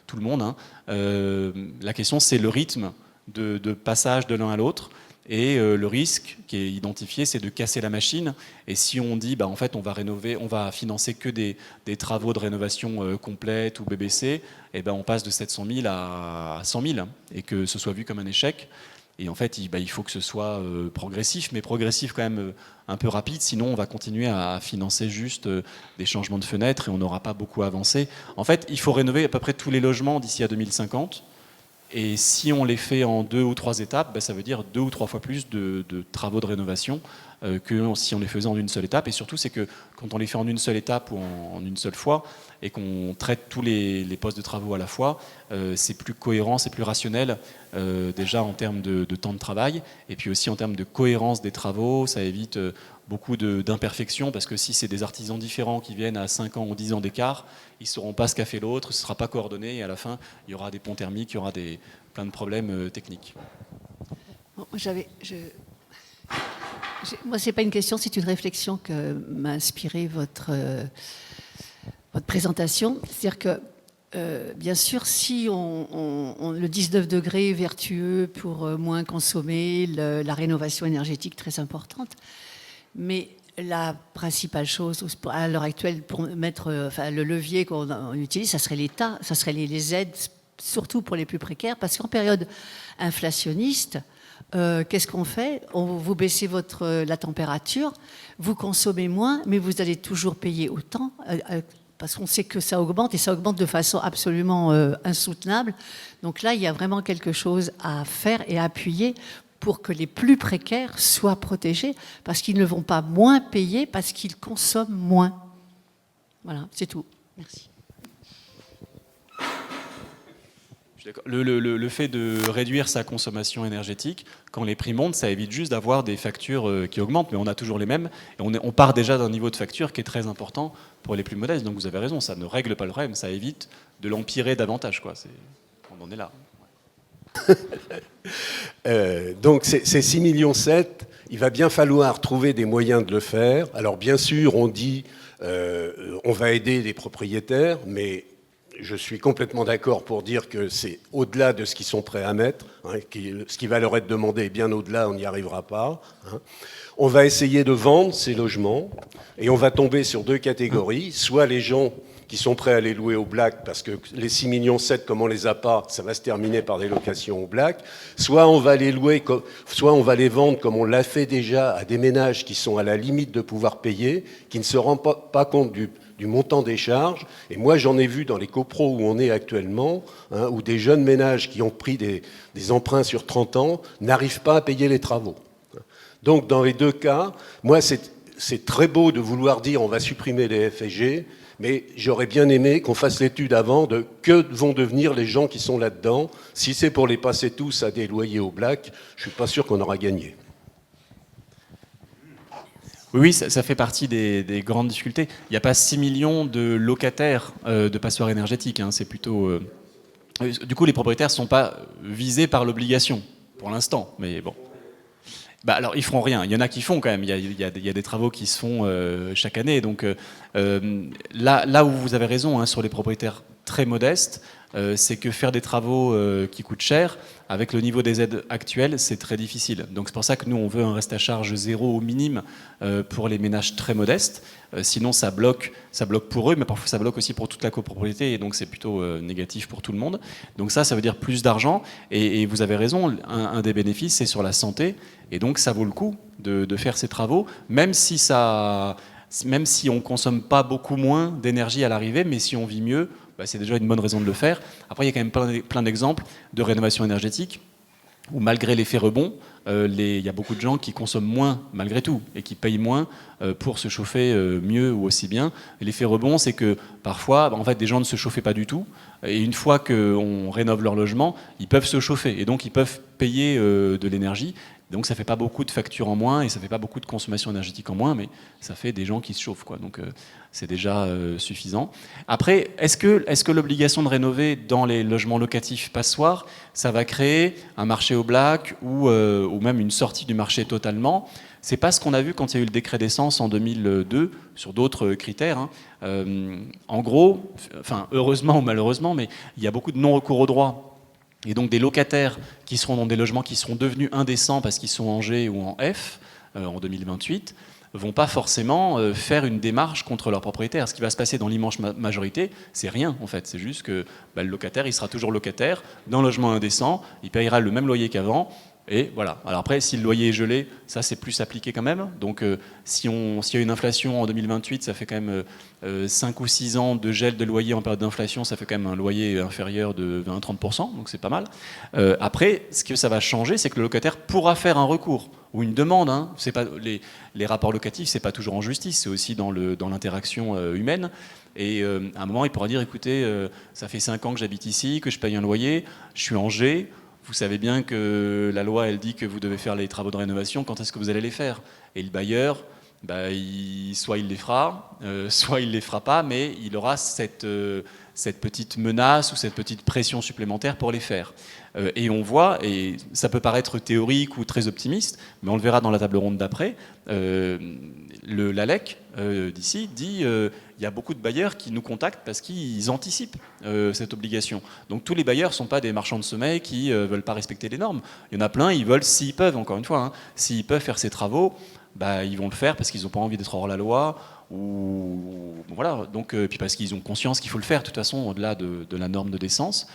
tout le monde. La question c'est le rythme de passage de l'un à l'autre. Et le risque qui est identifié, c'est de casser la machine. Et si on dit, en fait, on va financer que des travaux de rénovation complète ou BBC, et on passe de 700 000 à 100 000, et que ce soit vu comme un échec. Et en fait, il faut que ce soit progressif, mais progressif quand même un peu rapide. Sinon, on va continuer à financer juste des changements de fenêtres et on n'aura pas beaucoup avancé. En fait, il faut rénover à peu près tous les logements d'ici à 2050. Et si on les fait en 2 ou 3 étapes, ça veut dire 2 ou 3 fois plus de travaux de rénovation que si on les faisait en une seule étape. Et surtout, c'est que quand on les fait en une seule étape ou en une seule fois, et qu'on traite tous les postes de travaux à la fois, c'est plus cohérent, c'est plus rationnel, déjà en termes de temps de travail, et puis aussi en termes de cohérence des travaux, ça évite beaucoup d'imperfections, parce que si c'est des artisans différents qui viennent à 5 ans ou 10 ans d'écart, ils ne sauront pas ce qu'a fait l'autre, ce ne sera pas coordonné, et à la fin, il y aura des ponts thermiques, il y aura plein de problèmes techniques. Bon, moi, ce n'est pas une question, c'est une réflexion que m'a inspiré votre présentation. C'est-à-dire que, bien sûr, si le 19 degrés vertueux pour moins consommer, la rénovation énergétique très importante, mais la principale chose à l'heure actuelle pour mettre le levier qu'on utilise, ça serait l'État, ça serait les aides, surtout pour les plus précaires, parce qu'en période inflationniste, qu'est-ce qu'on fait ? Vous baissez la température, vous consommez moins, mais vous allez toujours payer autant, parce qu'on sait que ça augmente, et ça augmente de façon absolument insoutenable. Donc là, il y a vraiment quelque chose à faire et à appuyer pour que les plus précaires soient protégés, parce qu'ils ne vont pas moins payer, parce qu'ils consomment moins. Voilà, c'est tout. Merci. Le fait de réduire sa consommation énergétique, quand les prix montent, ça évite juste d'avoir des factures qui augmentent, mais on a toujours les mêmes. Et on part déjà d'un niveau de facture qui est très important pour les plus modestes. Donc vous avez raison, ça ne règle pas le problème, ça évite de l'empirer davantage. On en est là. Donc c'est 6,7 millions. Il va bien falloir trouver des moyens de le faire. Alors bien sûr, on dit on va aider les propriétaires, mais je suis complètement d'accord pour dire que c'est au-delà de ce qu'ils sont prêts à mettre. Ce qui va leur être demandé est bien au-delà, on n'y arrivera pas. On va essayer de vendre ces logements et on va tomber sur 2 catégories. Soit les gens qui sont prêts à les louer au black, parce que les 6,7 millions, comme on les a pas, ça va se terminer par des locations au black. Soit on va les louer, soit on va les vendre comme on l'a fait déjà à des ménages qui sont à la limite de pouvoir payer, qui ne se rendent pas compte du montant des charges. Et moi, j'en ai vu dans les copros où on est actuellement, où des jeunes ménages qui ont pris des emprunts sur 30 ans n'arrivent pas à payer les travaux. Donc, dans les deux cas, moi, c'est très beau de vouloir dire on va supprimer les FSG, mais j'aurais bien aimé qu'on fasse l'étude avant de que vont devenir les gens qui sont là-dedans. Si c'est pour les passer tous à des loyers au black, je ne suis pas sûr qu'on aura gagné. Oui, ça fait partie des grandes difficultés. Il n'y a pas 6 millions de locataires de passoires énergétiques. Hein. C'est plutôt. Du coup, les propriétaires ne sont pas visés par l'obligation, pour l'instant. Mais bon. Bah alors, ils feront rien. Il y en a qui font quand même. Il y a des travaux qui se font chaque année. Donc là où vous avez raison, hein, sur les propriétaires très modestes, c'est que faire des travaux qui coûtent cher, avec le niveau des aides actuelles, c'est très difficile. Donc c'est pour ça que nous, on veut un reste à charge zéro au minimum pour les ménages très modestes. Sinon, ça bloque pour eux, mais parfois ça bloque aussi pour toute la copropriété, et donc c'est plutôt négatif pour tout le monde. Donc ça veut dire plus d'argent, et vous avez raison, un des bénéfices, c'est sur la santé, et donc ça vaut le coup de faire ces travaux, même si on ne consomme pas beaucoup moins d'énergie à l'arrivée, mais si on vit mieux, bah, c'est déjà une bonne raison de le faire. Après, il y a quand même plein d'exemples de rénovation énergétique où malgré l'effet rebond, il y a beaucoup de gens qui consomment moins malgré tout et qui payent moins pour se chauffer mieux ou aussi bien. L'effet rebond, c'est que parfois, en fait, des gens ne se chauffaient pas du tout, et une fois qu'on rénove leur logement, ils peuvent se chauffer et donc ils peuvent payer de l'énergie. Donc ça fait pas beaucoup de factures en moins et ça fait pas beaucoup de consommation énergétique en moins, mais ça fait des gens qui se chauffent, quoi. Donc c'est déjà suffisant. Après, est-ce que l'obligation de rénover dans les logements locatifs passoires, ça va créer un marché au black ou même une sortie du marché totalement? C'est pas ce qu'on a vu quand il y a eu le décret d'essence en 2002 sur d'autres critères. Hein. En gros, enfin heureusement ou malheureusement, mais il y a beaucoup de non-recours au droit. Et donc des locataires qui seront dans des logements qui seront devenus indécents parce qu'ils sont en G ou en F en 2028 vont pas forcément faire une démarche contre leur propriétaire. Ce qui va se passer dans l'immense majorité, c'est rien en fait. C'est juste que le locataire, il sera toujours locataire dans un logement indécent, il payera le même loyer qu'avant. Et voilà. Alors après, si le loyer est gelé, ça c'est plus appliqué quand même. Donc s'il y a une inflation en 2028, ça fait quand même 5 ou 6 ans de gel de loyer en période d'inflation, ça fait quand même un loyer inférieur de 20-30%, donc c'est pas mal. Après, ce que ça va changer, c'est que le locataire pourra faire un recours ou une demande. Hein. C'est pas, les rapports locatifs, c'est pas toujours en justice, c'est aussi dans l'interaction humaine. Et à un moment, il pourra dire, écoutez, ça fait 5 ans que j'habite ici, que je paye un loyer, je suis en G. Vous savez bien que la loi, elle dit que vous devez faire les travaux de rénovation, quand est-ce que vous allez les faire? Et le bailleur, soit il les fera, soit il les fera pas, mais il aura cette petite menace ou cette petite pression supplémentaire pour les faire. Et on voit, et ça peut paraître théorique ou très optimiste, mais on le verra dans la table ronde d'après, l'ALEC d'ici dit il y a beaucoup de bailleurs qui nous contactent parce qu'ils anticipent cette obligation. Donc tous les bailleurs ne sont pas des marchands de sommeil qui ne veulent pas respecter les normes. Il y en a plein, ils veulent, s'ils peuvent, encore une fois, hein, s'ils peuvent faire ces travaux, ils vont le faire parce qu'ils n'ont pas envie d'être hors la loi, ou voilà, donc, puis parce qu'ils ont conscience qu'il faut le faire, de toute façon, au-delà de la norme de décence.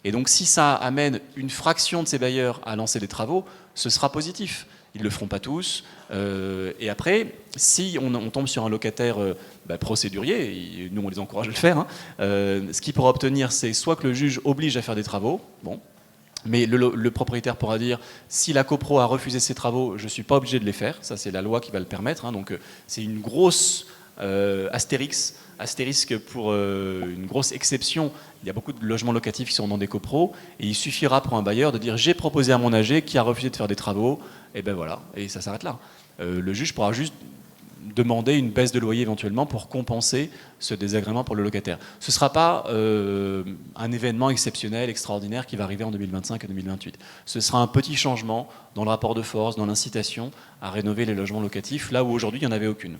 Et donc si ça amène une fraction de ces bailleurs à lancer des travaux, ce sera positif. Ils ne le feront pas tous. Et après, si on tombe sur un locataire procédurier, et nous on les encourage à le faire, hein, ce qu'il pourra obtenir, c'est soit que le juge oblige à faire des travaux, bon, mais le propriétaire pourra dire, si la copro a refusé ces travaux, je ne suis pas obligé de les faire. Ça, c'est la loi qui va le permettre. Hein, donc c'est une grosse astérisque pour une grosse exception. Il y a beaucoup de logements locatifs qui sont dans des copros, et il suffira pour un bailleur de dire, j'ai proposé à mon AG qui a refusé de faire des travaux, et ben voilà, et ça s'arrête là. Le juge pourra juste demander une baisse de loyer éventuellement pour compenser ce désagrément pour le locataire. Ce ne sera pas un événement exceptionnel, extraordinaire qui va arriver en 2025 et 2028. Ce sera un petit changement dans le rapport de force, dans l'incitation à rénover les logements locatifs, là où aujourd'hui il n'y en avait aucune.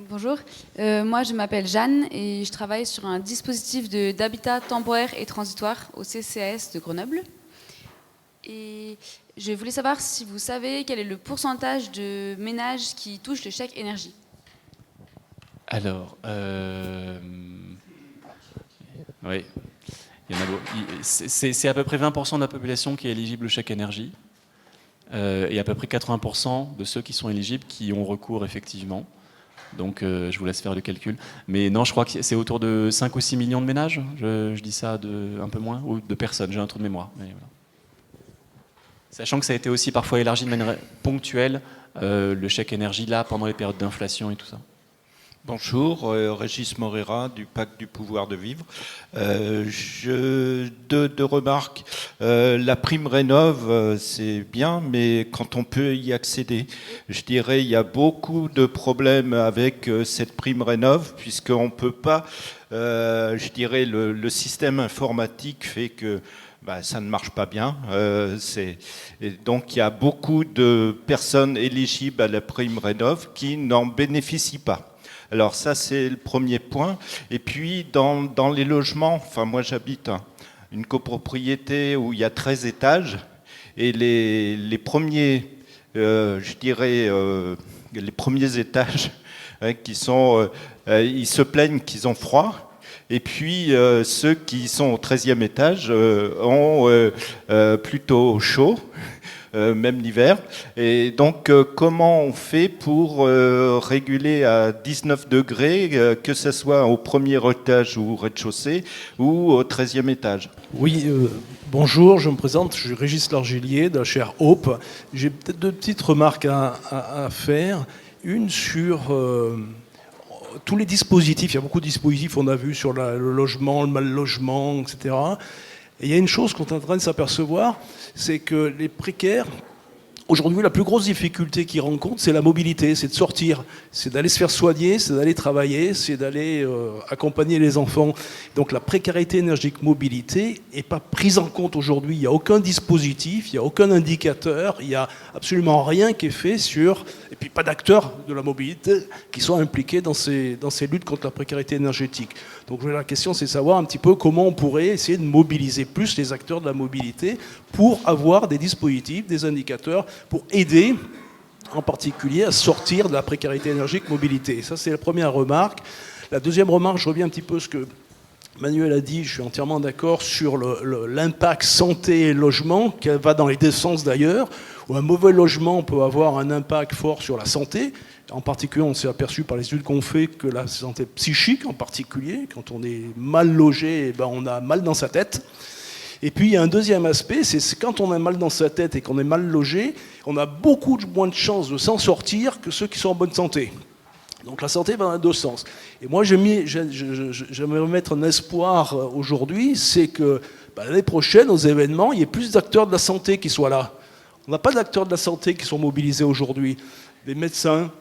Bonjour, moi je m'appelle Jeanne et je travaille sur un dispositif d'habitat temporaire et transitoire au CCAS de Grenoble. Et je voulais savoir si vous savez quel est le pourcentage de ménages qui touchent le chèque énergie. Alors, oui, il y en a beaucoup. C'est à peu près 20% de la population qui est éligible au chèque énergie, et à peu près 80% de ceux qui sont éligibles qui ont recours effectivement. Donc je vous laisse faire le calcul. Mais non, je crois que c'est autour de 5 ou 6 millions de ménages, je dis ça un peu moins, ou de personnes, j'ai un trou de mémoire. Mais voilà. Sachant que ça a été aussi parfois élargi de manière ponctuelle, le chèque énergie, là, pendant les périodes d'inflation et tout ça. Bonjour, Régis Moreira du Pacte du pouvoir de vivre. Deux remarques. La prime rénov, c'est bien, mais quand on peut y accéder, je dirais il y a beaucoup de problèmes avec cette prime rénov, puisqu'on ne peut pas, je dirais, le système informatique fait que ça ne marche pas bien. Et donc il y a beaucoup de personnes éligibles à la prime rénov qui n'en bénéficient pas. Alors ça, c'est le premier point. Et puis, dans les logements, enfin moi j'habite une copropriété où il y a 13 étages, et les premiers, je dirais, les premiers étages qui sont, ils se plaignent qu'ils ont froid, et puis ceux qui sont au 13e étage ont plutôt chaud. Même l'hiver. Et donc, comment on fait pour réguler à 19 degrés, que ce soit au premier étage ou au rez-de-chaussée, ou au 13e étage? Oui, bonjour, je me présente, je suis Régis Largelier de la chaire Hope. J'ai peut-être deux petites remarques à faire. Une sur tous les dispositifs, il y a beaucoup de dispositifs, on a vu sur le logement, le mal logement, etc. Et il y a une chose qu'on est en train de s'apercevoir, c'est que les précaires, aujourd'hui, la plus grosse difficulté qu'ils rencontrent, c'est la mobilité, c'est de sortir, c'est d'aller se faire soigner, c'est d'aller travailler, c'est d'aller accompagner les enfants. Donc la précarité énergétique mobilité n'est pas prise en compte aujourd'hui. Il n'y a aucun dispositif, il n'y a aucun indicateur, il n'y a absolument rien qui est fait sur... Et puis pas d'acteurs de la mobilité qui sont impliqués dans ces luttes contre la précarité énergétique. Donc la question, c'est de savoir un petit peu comment on pourrait essayer de mobiliser plus les acteurs de la mobilité pour avoir des dispositifs, des indicateurs, pour aider en particulier à sortir de la précarité énergétique mobilité. Ça, c'est la première remarque. La deuxième remarque, je reviens un petit peu à ce que Manuel a dit, je suis entièrement d'accord sur l'impact santé et logement, qui va dans les deux sens d'ailleurs, où un mauvais logement peut avoir un impact fort sur la santé. En particulier, on s'est aperçu par les études qu'on fait que la santé psychique en particulier, quand on est mal logé, on a mal dans sa tête. Et puis il y a un deuxième aspect, c'est quand on a mal dans sa tête et qu'on est mal logé, on a beaucoup moins de chances de s'en sortir que ceux qui sont en bonne santé. Donc la santé va dans les deux sens. Et moi j'aimerais mettre un espoir aujourd'hui, c'est que l'année prochaine, aux événements, il y ait plus d'acteurs de la santé qui soient là. On n'a pas d'acteurs de la santé qui sont mobilisés aujourd'hui. Les médecins,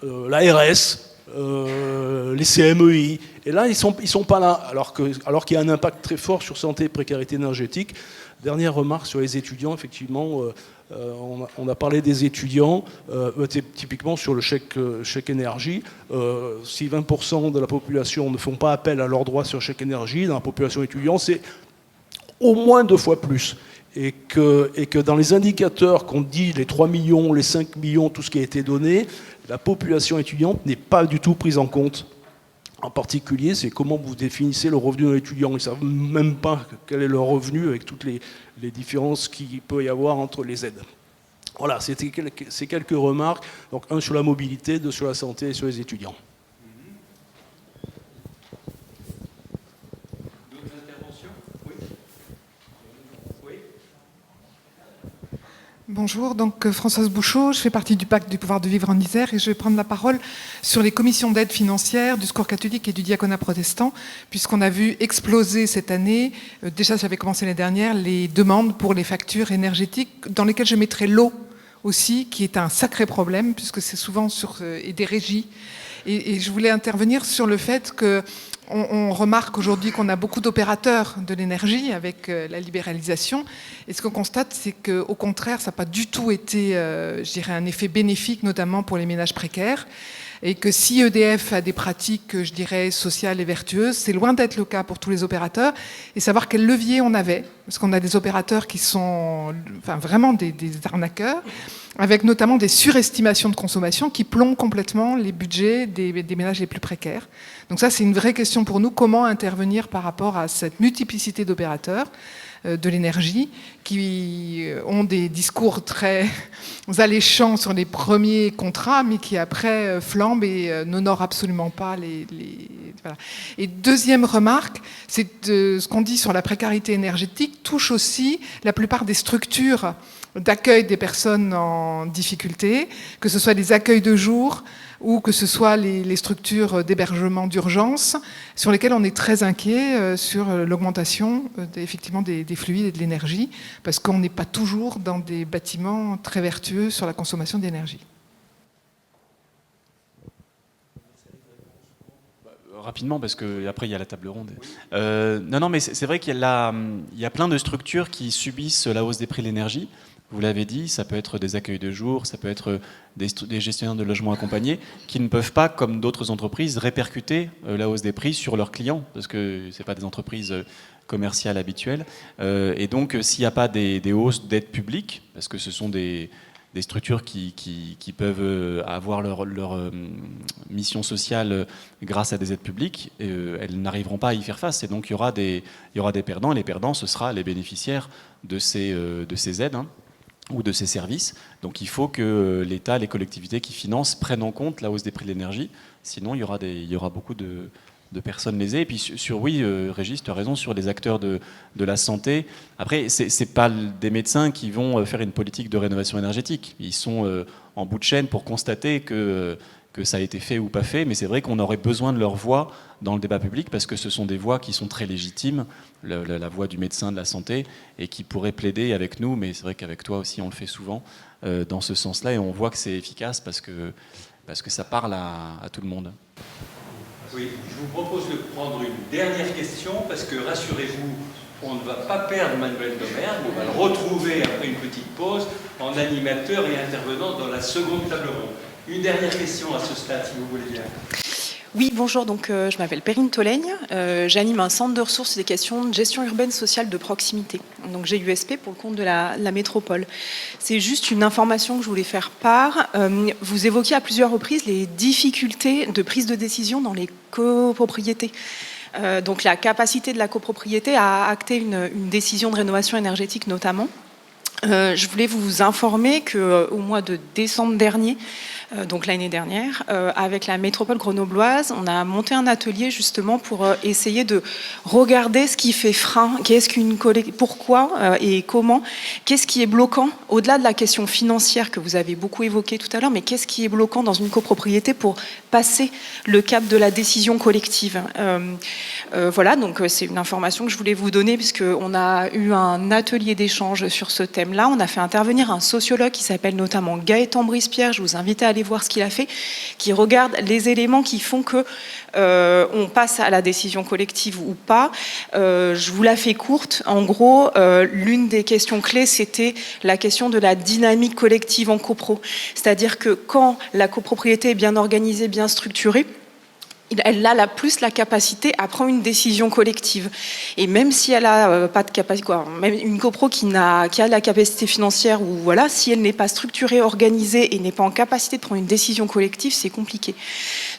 l'ARS, les CMEI, et là ils sont pas là, alors qu'il y a un impact très fort sur santé et précarité énergétique. Dernière remarque sur les étudiants, effectivement, on a parlé des étudiants, typiquement sur le chèque énergie. Si 20% de la population ne font pas appel à leurs droits sur chèque énergie, dans la population étudiante, c'est au moins 2 fois plus. Et que dans les indicateurs qu'on dit, les 3 millions, les 5 millions, tout ce qui a été donné, la population étudiante n'est pas du tout prise en compte. En particulier, c'est comment vous définissez le revenu de l'étudiant. Ils ne savent même pas quel est leur revenu avec toutes les différences qu'il peut y avoir entre les aides. Voilà, ces quelques remarques. Donc, un sur la mobilité, deux sur la santé et sur les étudiants. D'autres interventions? Oui. Bonjour, donc Françoise Bouchot, je fais partie du Pacte du pouvoir de vivre en Isère et je vais prendre la parole sur les commissions d'aide financière du Secours catholique et du diaconat protestant, puisqu'on a vu exploser cette année, déjà ça avait commencé l'année dernière, les demandes pour les factures énergétiques, dans lesquelles je mettrai l'eau aussi, qui est un sacré problème, puisque c'est souvent et des régies. Et je voulais intervenir sur le fait que on remarque aujourd'hui qu'on a beaucoup d'opérateurs de l'énergie avec la libéralisation. Et ce qu'on constate, c'est qu'au contraire, ça n'a pas du tout été, je dirais, un effet bénéfique, notamment pour les ménages précaires. Et que si EDF a des pratiques, je dirais, sociales et vertueuses, c'est loin d'être le cas pour tous les opérateurs. Et savoir quel levier on avait, parce qu'on a des opérateurs qui sont vraiment des arnaqueurs, avec notamment des surestimations de consommation qui plombent complètement les budgets des ménages les plus précaires. Donc ça, c'est une vraie question pour nous, comment intervenir par rapport à cette multiplicité d'opérateurs de l'énergie qui ont des discours très alléchants sur les premiers contrats, mais qui après flambent et n'honorent absolument pas voilà. Et deuxième remarque, c'est ce qu'on dit sur la précarité énergétique touche aussi la plupart des structures d'accueil des personnes en difficulté, que ce soit des accueils de jour ou que ce soit les structures d'hébergement d'urgence, sur lesquelles on est très inquiet sur l'augmentation effectivement des fluides et de l'énergie, parce qu'on n'est pas toujours dans des bâtiments très vertueux sur la consommation d'énergie. Rapidement, parce qu'après il y a la table ronde. Non, mais c'est vrai qu'il y a plein de structures qui subissent la hausse des prix de l'énergie. Vous l'avez dit, ça peut être des accueils de jour, ça peut être des gestionnaires de logements accompagnés qui ne peuvent pas, comme d'autres entreprises, répercuter la hausse des prix sur leurs clients, parce que ce n'est pas des entreprises commerciales habituelles. Et donc, s'il n'y a pas des hausses d'aide publique, parce que ce sont des structures qui peuvent avoir leur mission sociale grâce à des aides publiques, elles n'arriveront pas à y faire face. Et donc, il y aura des perdants, et les perdants, ce sera les bénéficiaires de ces aides, ou de ces services. Donc il faut que l'État, les collectivités qui financent prennent en compte la hausse des prix de l'énergie. Sinon, il y aura beaucoup de personnes lésées. Et puis oui, Régis, tu as raison, sur les acteurs de la santé. Après, c'est pas des médecins qui vont faire une politique de rénovation énergétique. Ils sont en bout de chaîne pour constater que ça a été fait ou pas fait, mais c'est vrai qu'on aurait besoin de leur voix dans le débat public, parce que ce sont des voix qui sont très légitimes, la voix du médecin de la santé, et qui pourraient plaider avec nous, mais c'est vrai qu'avec toi aussi on le fait souvent, dans ce sens-là, et on voit que c'est efficace parce que ça parle à tout le monde. Oui, je vous propose de prendre une dernière question, parce que rassurez-vous, on ne va pas perdre Manuel Domergue, on va le retrouver après une petite pause en animateur et intervenant dans la seconde table ronde. Une dernière question à ce stade, si vous voulez bien. Oui, bonjour, donc je m'appelle Perrine Tolègne, j'anime un centre de ressources et des questions de gestion urbaine sociale de proximité, donc GUSP pour le compte de la métropole. C'est juste une information que je voulais faire part. Vous évoquiez à plusieurs reprises les difficultés de prise de décision dans les copropriétés. Donc la capacité de la copropriété à acter une décision de rénovation énergétique notamment. Je voulais vous informer qu'au mois de décembre dernier, donc l'année dernière, avec la métropole grenobloise, on a monté un atelier justement pour essayer de regarder ce qui fait frein, pourquoi et comment, qu'est-ce qui est bloquant, au-delà de la question financière que vous avez beaucoup évoquée tout à l'heure, mais qu'est-ce qui est bloquant dans une copropriété pour passer le cap de la décision collective. Voilà, donc c'est une information que je voulais vous donner, puisqu'on a eu un atelier d'échange sur ce thème-là. On a fait intervenir un sociologue qui s'appelle notamment Gaëtan Brispierre, je vous invite à aller voir ce qu'il a fait, qui regarde les éléments qui font que on passe à la décision collective ou pas. Je vous la fais courte. En gros, l'une des questions clés, c'était la question de la dynamique collective en copro. C'est-à-dire que quand la copropriété est bien organisée, bien structurée, elle a plus la capacité à prendre une décision collective. Et même si elle a pas de capacité, même une copro qui a la capacité financière, ou voilà, si elle n'est pas structurée, organisée et n'est pas en capacité de prendre une décision collective, c'est compliqué.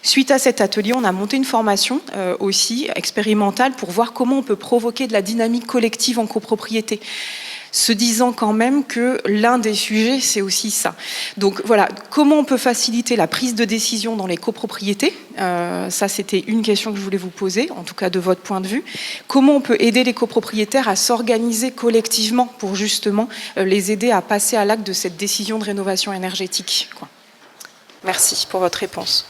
Suite à cet atelier, on a monté une formation aussi expérimentale pour voir comment on peut provoquer de la dynamique collective en copropriété, se disant quand même que l'un des sujets, c'est aussi ça. Donc voilà, comment on peut faciliter la prise de décision dans les copropriétés ? Ça, c'était une question que je voulais vous poser, en tout cas de votre point de vue. Comment on peut aider les copropriétaires à s'organiser collectivement pour justement les aider à passer à l'acte de cette décision de rénovation énergétique, quoi. Merci pour votre réponse.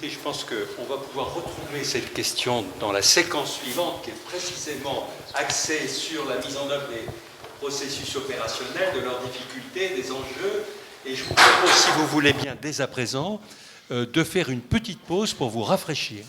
Je pense qu'on va pouvoir retrouver cette question dans la séquence suivante, qui est précisément axée sur la mise en œuvre des processus opérationnels, de leurs difficultés, des enjeux. Et je vous propose, si vous voulez bien, dès à présent, de faire une petite pause pour vous rafraîchir.